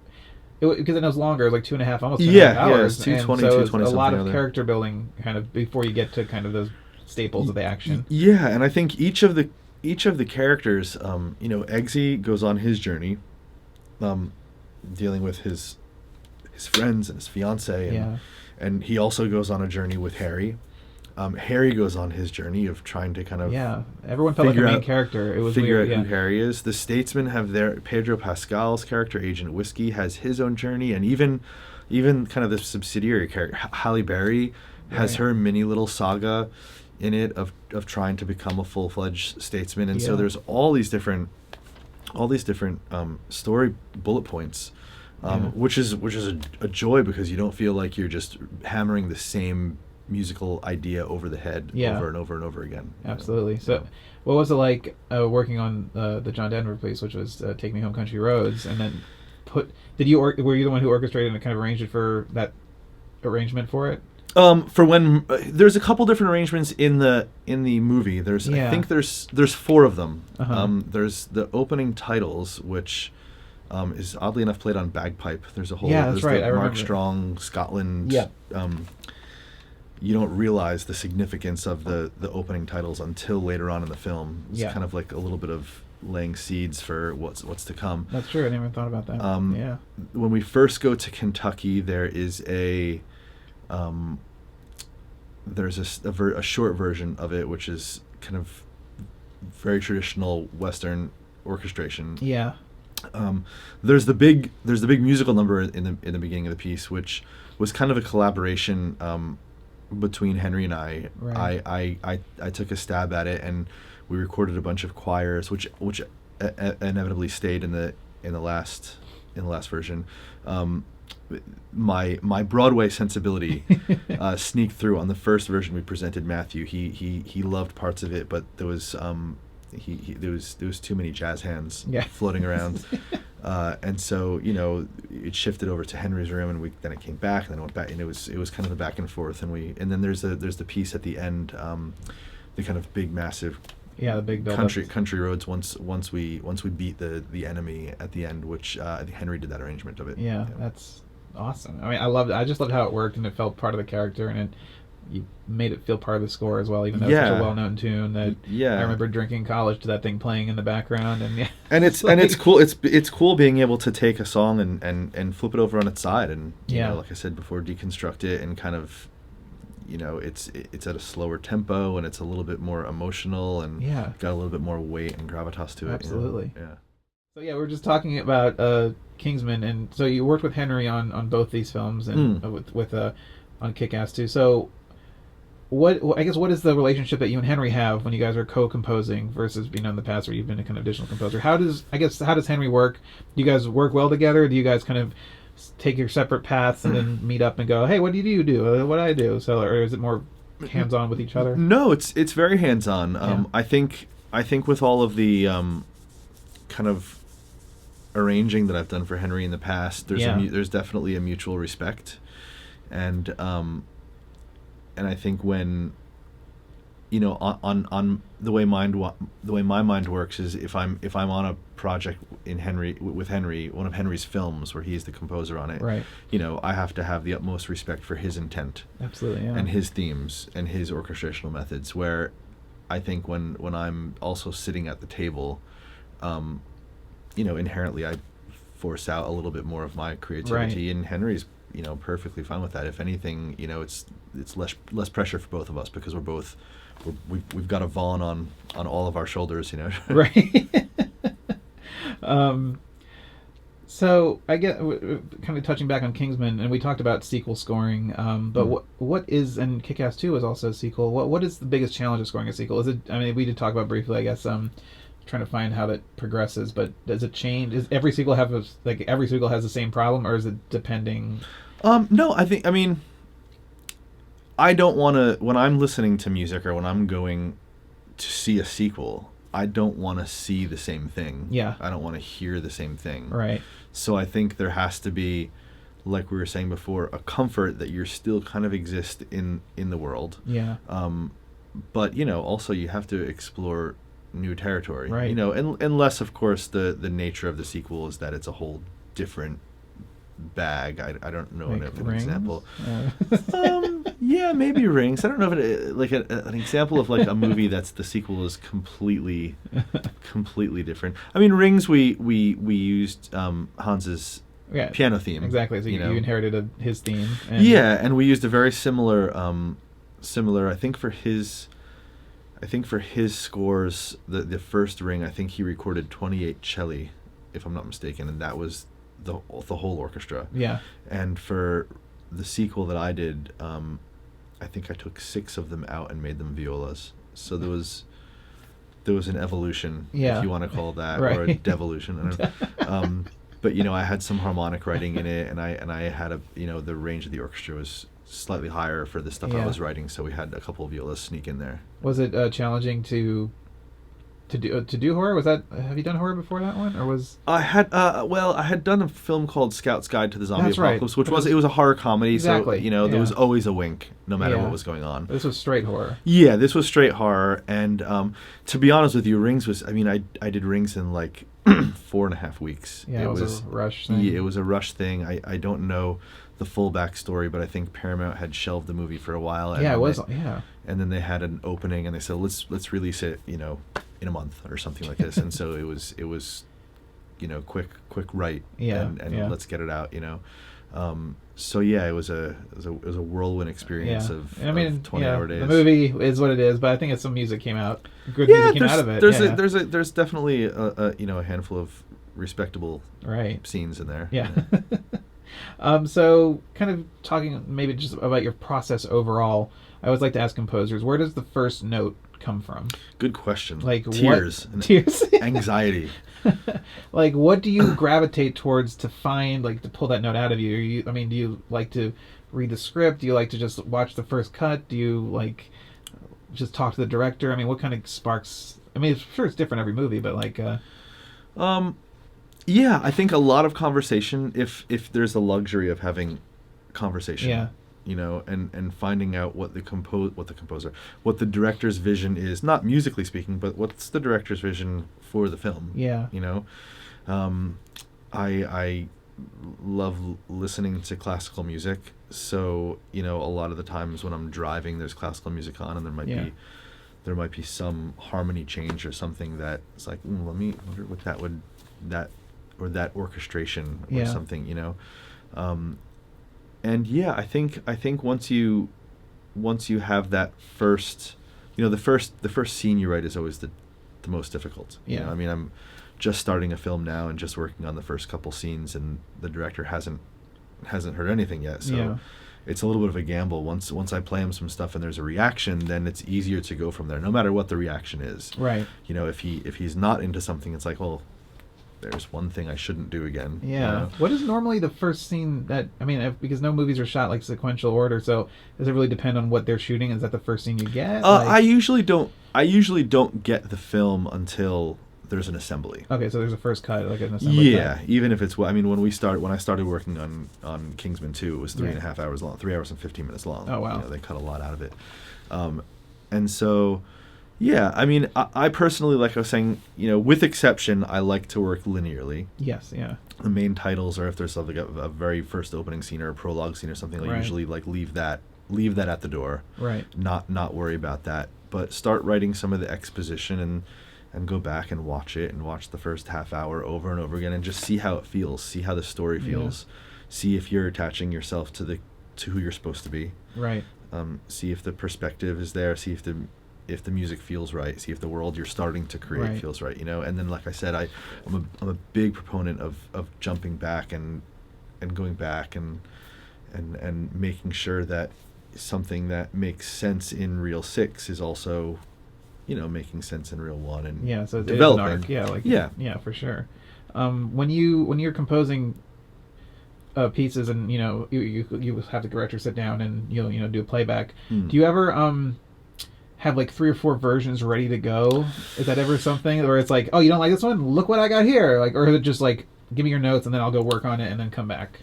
because it was longer, it was like 2.5, almost 2.5 hours. Yeah, 220, so 220 a lot of other. character building kind of before you get to kind of those staples of the action. Yeah, and I think each of the characters, you know, Eggsy goes on his journey, dealing with his friends and his fiance, and he also goes on a journey with Harry. Harry goes on his journey of trying to kind of everyone felt like a main character. It was figure weird, out who Harry is. The statesmen have Pedro Pascal's character, Agent Whiskey, has his own journey, and even kind of the subsidiary character, Halle Berry, has her mini little saga in it of trying to become a full-fledged statesman, and so there's all these different story bullet points, which is a joy, because you don't feel like you're just hammering the same musical idea over the head over and over and over again. Absolutely. So what was it like working on the John Denver piece, which was Take Me Home Country Roads, and then were you the one who orchestrated and kind of arranged it for that arrangement for it? For when there's a couple different arrangements in the movie. I think there's 4 of them. There's the opening titles, which is oddly enough played on bagpipe. There's a whole that's right. the Mark Strong Scotland. You don't realize the significance of the opening titles until later on in the film. It's kind of like a little bit of laying seeds for what's to come. That's true. I never thought about that. When we first go to Kentucky, there is there's a short version of it, which is kind of very traditional Western orchestration. Yeah. There's the big musical number in the beginning of the piece, which was kind of a collaboration between Henry and I. Right. I took a stab at it, and we recorded a bunch of choirs, which inevitably stayed in the last version. My Broadway sensibility sneaked through on the first version we presented Matthew. He loved parts of it, but there was there was too many jazz hands floating around. And so, you know, it shifted over to Henry's room, and then it came back, and then it went back, and it was kind of the back and forth, and then there's the piece at the end, the kind of big massive the big build country roads once we beat the enemy at the end, which I think Henry did that arrangement of it. Yeah, that's awesome. I mean, I just loved how it worked, and it felt part of the character, and you made it feel part of the score as well, even though it's such a well-known tune that I remember drinking in college to that thing playing in the background, and it's cool. It's cool being able to take a song and flip it over on its side, and you know, like I said before, deconstruct it and kind of, you know, it's at a slower tempo and it's a little bit more emotional and got a little bit more weight and gravitas to it. Absolutely. You know? So we were just talking about Kingsman, and so you worked with Henry on both these films and with on KickAss too. So what is the relationship that you and Henry have when you guys are co-composing versus being in the past where you've been a kind of additional composer? How does Henry work? Do you guys work well together? Do you guys kind of take your separate paths and then meet up and go, hey, what do you do? What do I do? So, or is it more hands-on with each other? No, it's very hands-on. I think with all of the kind of arranging that I've done for Henry in the past, there's definitely a mutual respect, and I think when, you know, on the way my mind works is if I'm on a project with Henry, one of Henry's films where he's the composer on it, right? You know, I have to have the utmost respect for his intent, absolutely, and his themes and his orchestrational methods. Where I think when I'm also sitting at the table, you know, inherently I force out a little bit more of my creativity, and Henry's, you know, perfectly fine with that. If anything, you know, it's less pressure for both of us because we've got a Vaughn on all of our shoulders, you know. Right. So I get kind of touching back on Kingsman, and we talked about sequel scoring. But what is, and KickAss 2 is also a sequel. What is the biggest challenge of scoring a sequel? Is it? I mean, we did talk about briefly, I guess. Trying to find how that progresses, but does it change? Does every sequel have every sequel has the same problem, or is it depending? No, I mean, I don't want to, when I'm listening to music or when I'm going to see a sequel, I don't want to see the same thing. Yeah. I don't want to hear the same thing. Right. So I think there has to be, like we were saying before, a comfort that you're still kind of exist in the world. Yeah. But, you know, also you have to explore new territory. Right. You know, unless, of course, the nature of the sequel is that it's a whole different bag. I don't know like if an Rings? example. Yeah, maybe Rings. I don't know if it, like an example of like a movie that's the sequel is completely different. I mean, Rings we used Hans's piano theme. Exactly. So you inherited his theme. And we used a very similar I think for his scores, the first Ring, I think he recorded 28 celli, if I'm not mistaken, and that was the whole orchestra. Yeah. And for the sequel that I did, I think I took 6 of them out and made them violas. So there was an evolution, if you want to call it that, or a devolution. I don't know. But you know, I had some harmonic writing in it, and I had the range of the orchestra was slightly higher for the stuff I was writing, so we had a couple of violas sneak in there. Was it challenging to do horror? Was that, have you done horror before that one, or was I had done a film called Scout's Guide to the Zombie Apocalypse, which was a horror comedy. Exactly. So you know, there was always a wink no matter what was going on. This was straight horror. Yeah, this was straight horror, and to be honest with you, Rings was, I mean, I did Rings in like 4.5 weeks. Yeah, it was a rush thing. Yeah, it was a rush thing. I don't know the full backstory, but I think Paramount had shelved the movie for a while. And and then they had an opening, and they said, let's release it, you know, in a month or something like this. And so it was, you know, quick write, and let's get it out, you know. So yeah, it was a whirlwind experience of 20-hour days. The movie is what it is, but I think some music came out. Good music came out of it. There's definitely a handful of respectable scenes in there. Yeah. So kind of talking maybe just about your process overall, I always like to ask composers, where does the first note come from? Good question. Like tears, tears, anxiety. Like, what do you gravitate towards to find, like, to pull that note out of you? Do you like to read the script? Do you like to just watch the first cut? Do you like just talk to the director? I mean, what kind of sparks? I mean, sure, it's different every movie, but like, yeah, I think a lot of conversation. If there's the luxury of having conversation, and finding out what the director's vision is, not musically speaking, but what's the director's vision for the film. Yeah. I love listening to classical music, so a lot of the times when I'm driving, there's classical music on, and there might be some harmony change or something that's like, let me wonder what that orchestration or something, and I think once you have that first, the first scene you write is always the most difficult. I'm just starting a film now and just working on the first couple scenes, and the director hasn't heard anything yet, so it's a little bit of a gamble. Once I play him some stuff and there's a reaction, then it's easier to go from there, no matter what the reaction is. Right. If he's not into something, it's like, well, there's one thing I shouldn't do again. Yeah. What is normally the first scene because no movies are shot like sequential order, so does it really depend on what they're shooting? Is that the first scene you get? I usually don't get the film until there's an assembly. Okay, so there's a first cut, like an assembly cut. Even if it's, when I started working on Kingsman 2, it was 3.5 hours long, 3 hours and 15 minutes long. Oh, wow. They cut a lot out of it. And so, I personally, like I was saying, with exception, I like to work linearly. Yes, yeah. The main titles, or if there's like a very first opening scene or a prologue scene or something, I usually leave that at the door. Right. Not worry about that, but start writing some of the exposition and go back and watch the first half hour over and over again, and just see how it feels, see how the story feels, see if you're attaching yourself to who you're supposed to be. Right. See if the perspective is there, see if the music feels right, see if the world you're starting to create feels right, and then, like I said, I'm a big proponent of jumping back and going back and making sure that something that makes sense in reel 6 is also making sense in reel 1, and so developing. It is an arc. Yeah, for sure. When you're composing pieces, and you have the director sit down and do a playback, do you ever have like 3 or 4 versions ready to go? Is that ever something where it's like, oh, you don't like this one? Look what I got here, or is it just like, give me your notes and then I'll go work on it and then come back?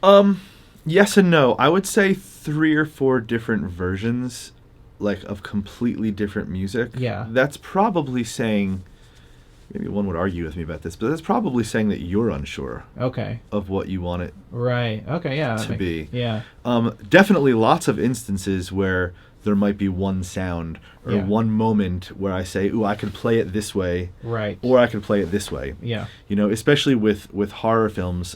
Yes and no. I would say 3 or 4 different versions, like, of completely different music. Yeah. That's probably saying, maybe one would argue with me about this, but that's probably saying that you're unsure. Okay. Of what you want it. Right. Okay. Yeah. To be. Yeah. Definitely lots of instances where there might be one sound or one moment where I say, ooh, I could play it this way. Right. Or I could play it this way. Yeah. Especially with horror films,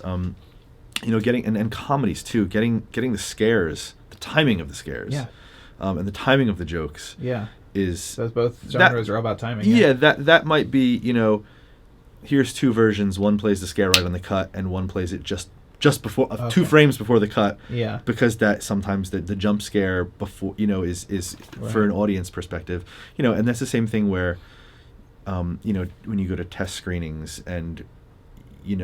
getting and comedies too, getting the scares, the timing of the scares. Yeah. And the timing of the jokes. Yeah. Is those both genres are all about timing. Yeah, that might be, here's 2 versions. One plays the scare right on the cut, and one plays it just before 2 frames before the cut. Yeah. Because that sometimes the jump scare before is for an audience perspective. And that's the same thing where when you go to test screenings and you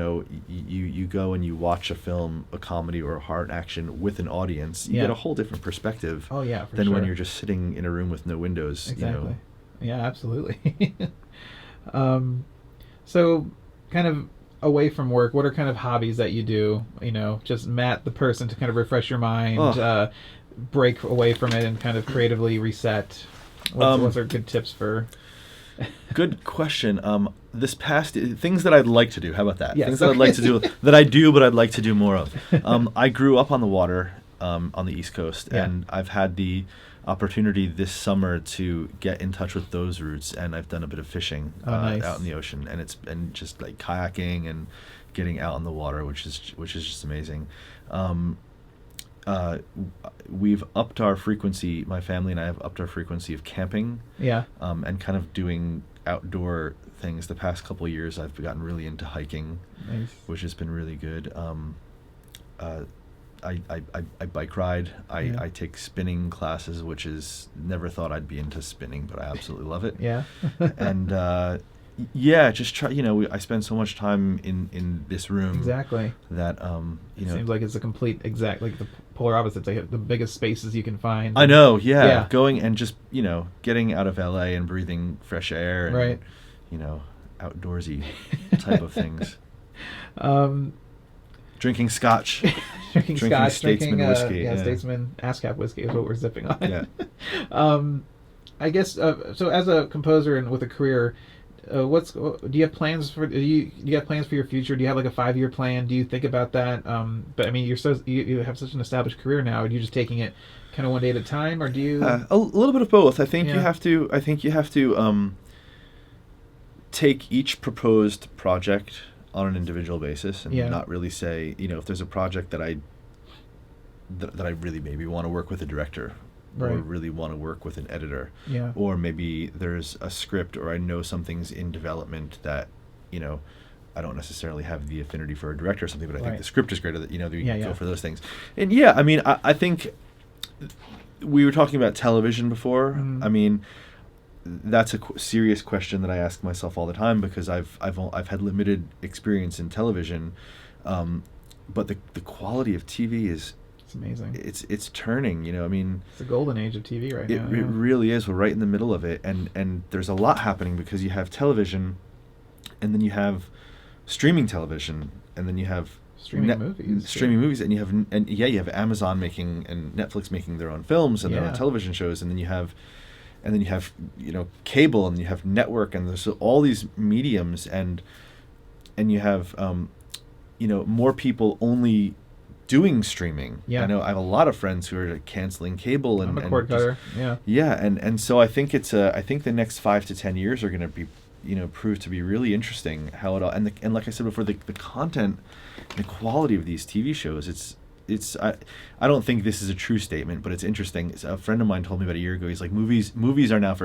go and you watch a film, a comedy or a hard action with an audience, you get a whole different perspective than when you're just sitting in a room with no windows. Exactly. Yeah, absolutely. So kind of away from work, what are kind of hobbies that you do? Just Matt the person to kind of refresh your mind, break away from it and kind of creatively reset. What's our good tips for... Good question. This past things that I'd like to do. How about that? Yes. Things that I'd like to do that I do, but I'd like to do more of. I grew up on the water on the East Coast, and I've had the opportunity this summer to get in touch with those roots, and I've done a bit of fishing out in the ocean, and it's been just like kayaking and getting out on the water, which is just amazing. We've upped our frequency. My family and I have upped our frequency of camping. Yeah. And kind of doing outdoor things. The past couple of years, I've gotten really into hiking, which has been really good. I bike ride. I take spinning classes, which is never thought I'd be into spinning, but I absolutely love it. Yeah. And just try. I spend so much time in this room. Exactly. That it seems like it's a complete like the polar opposites. Like the biggest spaces you can find. I know. Yeah. Going and just getting out of LA and breathing fresh air. And, outdoorsy type of things. Drinking scotch. Drinking scotch, Statesman whiskey. Statesman ASCAP whiskey is what we're sipping on. Yeah. I guess so. As a composer and with a career, do you have plans for? Do you have plans for your future? Do you have like a 5-year plan? Do you think about that? But I mean, you have such an established career now. Are you just taking it kind of one day at a time, or do you? A little bit of both. I think you have to. I think you have to take each proposed project on an individual basis and not really say, if there's a project that I really maybe want to work with a director. Right. Or really want to work with an editor. Yeah. Or maybe there's a script, or I know something's in development that, I don't necessarily have the affinity for a director or something, but I think the script is greater. That go for those things. And I mean, I think we were talking about television before. Mm-hmm. I mean, that's a serious question that I ask myself all the time, because I've had limited experience in television, but the quality of TV is. It's amazing. It's turning, I mean... It's the golden age of TV right now. It really is. We're right in the middle of it. And there's a lot happening, because you have television, and then you have streaming television, and then you have... Streaming movies. And you have Amazon making and Netflix making their own films and their own television shows, and then you have cable, and you have network, and there's all these mediums, and you have more people only doing streaming. I know I have a lot of friends who are canceling cable and I'm a cord cutter. And so I think I think the next 5 to 10 years are going to be prove to be really interesting, how it all and like I said before, the content and the quality of these TV shows, I don't think this is a true statement, but it's interesting. A friend of mine told me about a year ago, he's like, movies are now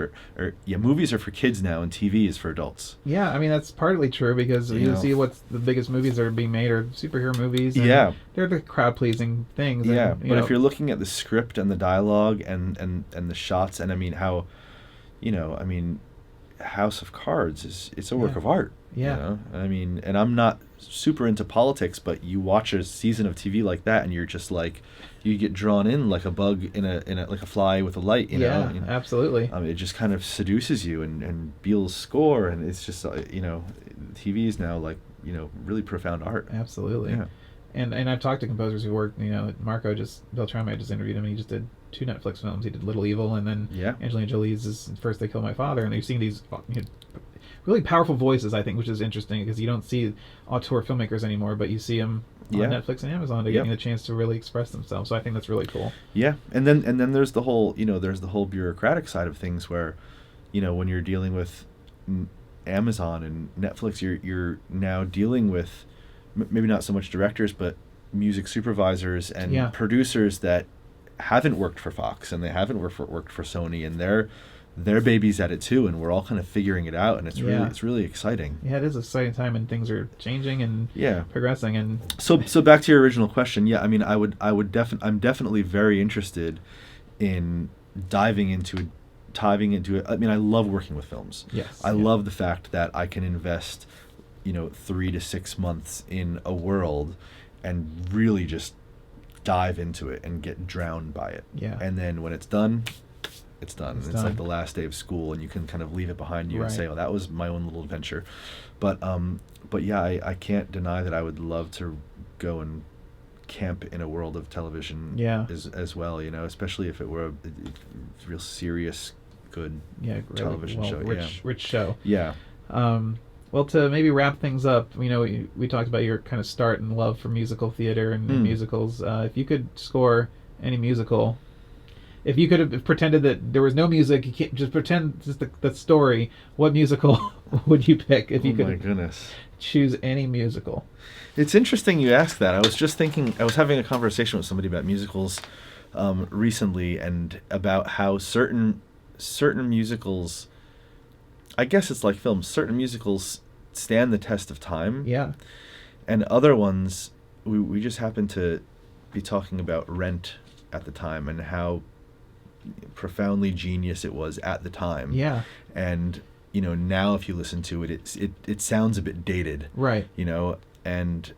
movies are for kids now, and TV is for adults. Yeah, I mean, that's partly true, because you see what's the biggest movies that are being made are superhero movies. And they're the crowd-pleasing things. Yeah, but if you're looking at the script and the dialogue and the shots, and I mean how, I mean, House of Cards it's a work of art. Yeah. I mean, and I'm not super into politics, but you watch a season of TV like that, and you're just like, you get drawn in like a bug in a like a fly with a light. You know? Absolutely. It just kind of seduces you, and Beale's score, and it's just TV is now like really profound art. Absolutely. Yeah. And I've talked to composers who work. Beltrame, I just interviewed him, and he just did 2 Netflix films. He did Little Evil, and then Angelina Jolie's First They Killed My Father, and you've seen these really powerful voices, I think, which is interesting, because you don't see auteur filmmakers anymore, but you see them on Netflix and Amazon getting the chance to really express themselves. So I think that's really cool. Yeah, and then there's the whole bureaucratic side of things, where when you're dealing with Amazon and Netflix, you're now dealing with maybe not so much directors, but music supervisors and producers that haven't worked for Fox, and they haven't worked for Sony, and they're babies at it too, and we're all kind of figuring it out, and it's really exciting. Yeah, it is an exciting time, and things are changing and progressing. And so back to your original question, I mean, I'm definitely very interested in diving into it. I mean, I love working with films. Yes, I love the fact that I can invest 3 to 6 months in a world and really just dive into it and get drowned by it. Yeah. And then when it's done, it's done. It's like the last day of school, and you can kind of leave it behind you and say, oh, that was my own little adventure. But yeah, I can't deny that I would love to go and camp in a world of television as well, especially if it were a real serious, good television show. Rich show. Yeah. Well, to maybe wrap things up, we talked about your kind of start and love for musical theater and musicals. If you could score any musical, if you could have pretended that there was no music, you can't just pretend just the story, what musical would you pick if you could choose any musical? It's interesting you ask that. I was just thinking, I was having a conversation with somebody about musicals recently, and about how certain musicals, I guess it's like films, certain musicals stand the test of time. Yeah. And other ones, we just happen to be talking about Rent at the time, and how profoundly genius it was at the time. Yeah. And, now if you listen to it, it sounds a bit dated. Right. And,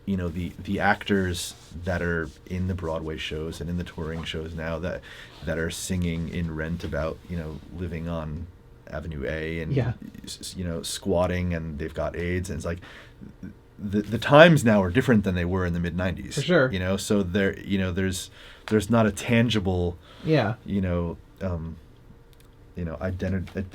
the actors that are in the Broadway shows and in the touring shows now that are singing in Rent about, living on Avenue A and, squatting, and they've got AIDS, and it's like, the times now are different than they were in the mid '90s. For sure. You know, so there, you know, there's not a tangible, Yeah.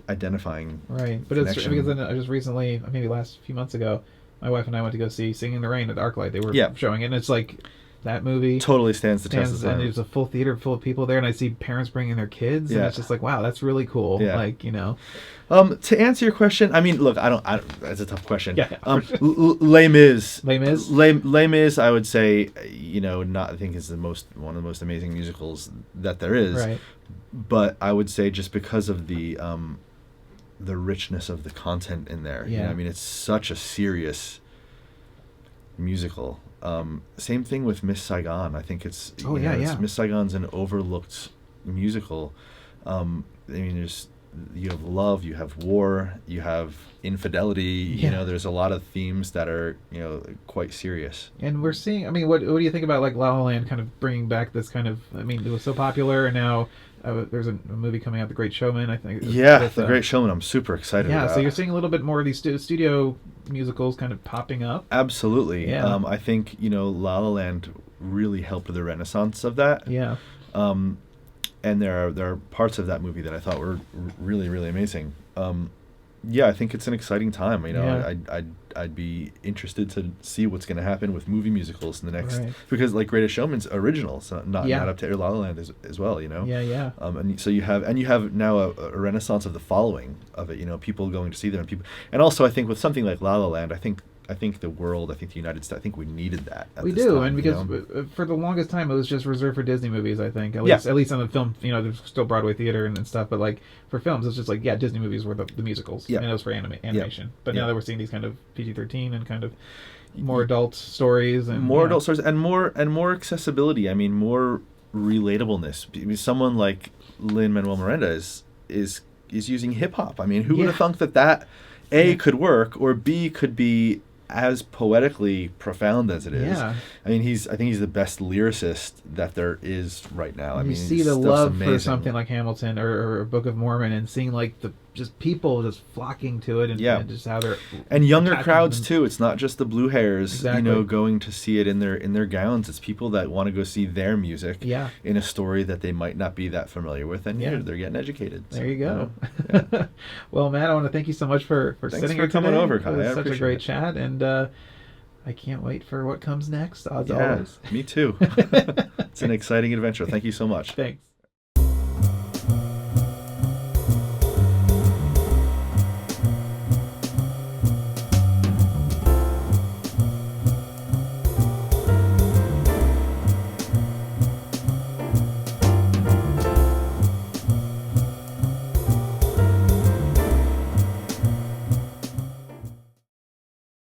Identifying. Right, but it's connection. because I just recently, maybe last few months ago, my wife and I went to go see Singing in the Rain at ArcLight. They were showing it, and it's like that movie totally stands the test of time. And there's a full theater full of people there, and I see parents bringing their kids, and it's just like, wow, that's really cool. Yeah. Like, you know. To answer your question, I mean, look, I don't. That's a tough question. Yeah. Les Mis. Les Mis. Les Mis, I would say, I think is one of the most amazing musicals that there is. Right. But I would say just because of the richness of the content in there. Yeah. You know, I mean, it's such a serious musical. Same thing with Miss Saigon. I think it's Miss Saigon's an overlooked musical. I mean, you have love, you have war, you have infidelity. Yeah. You know, there's a lot of themes that are quite serious. And we're seeing. I mean, what do you think about like La La Land kind of bringing back this kind of? I mean, it was so popular, and now there's a movie coming out, The Great Showman. I think. Yeah, The Great Showman. I'm super excited about. Yeah, so you're seeing a little bit more of these studio musicals kind of popping up. Absolutely. Yeah. I think La La Land really helped the renaissance of that. Yeah. And there are parts of that movie that I thought were really, really amazing. I think it's an exciting time. I'd be interested to see what's going to happen with movie musicals in the next, because like Greatest Showman's original, so not an adaptation. La La Land as well. Yeah. And so you have now a renaissance of the following of it. People going to see them, and also I think with something like La La Land, I think the world, I think the United States, I think we needed that. We do, time, and because for the longest time it was just reserved for Disney movies. I think at least on the film, there's still Broadway theater and stuff, but like for films, it's just like Disney movies were the musicals, and it was for animation. But now that we're seeing these kind of PG-13 and kind of more adult stories and adult stories and more accessibility. I mean, more relatableness. I mean, someone like Lin-Manuel Miranda is using hip hop. I mean, who would have thunk that A could work, or B could be as poetically profound as it is. Yeah. I mean, I think he's the best lyricist that there is right now. I mean, you see the love for something like Hamilton or Book of Mormon, and seeing like the just people just flocking to it, and just how they're younger crowds too. It's not just the blue hairs, Exactly. Going to see it in their gowns. It's people that want to go see their music in a story that they might not be that familiar with, and they're getting educated. There you go. Well, Matt, I want to thank you so much for sitting here coming over, Kai. It was such a great chat, and I can't wait for what comes next. As always. Me too. It's an exciting adventure. Thank you so much. Thanks.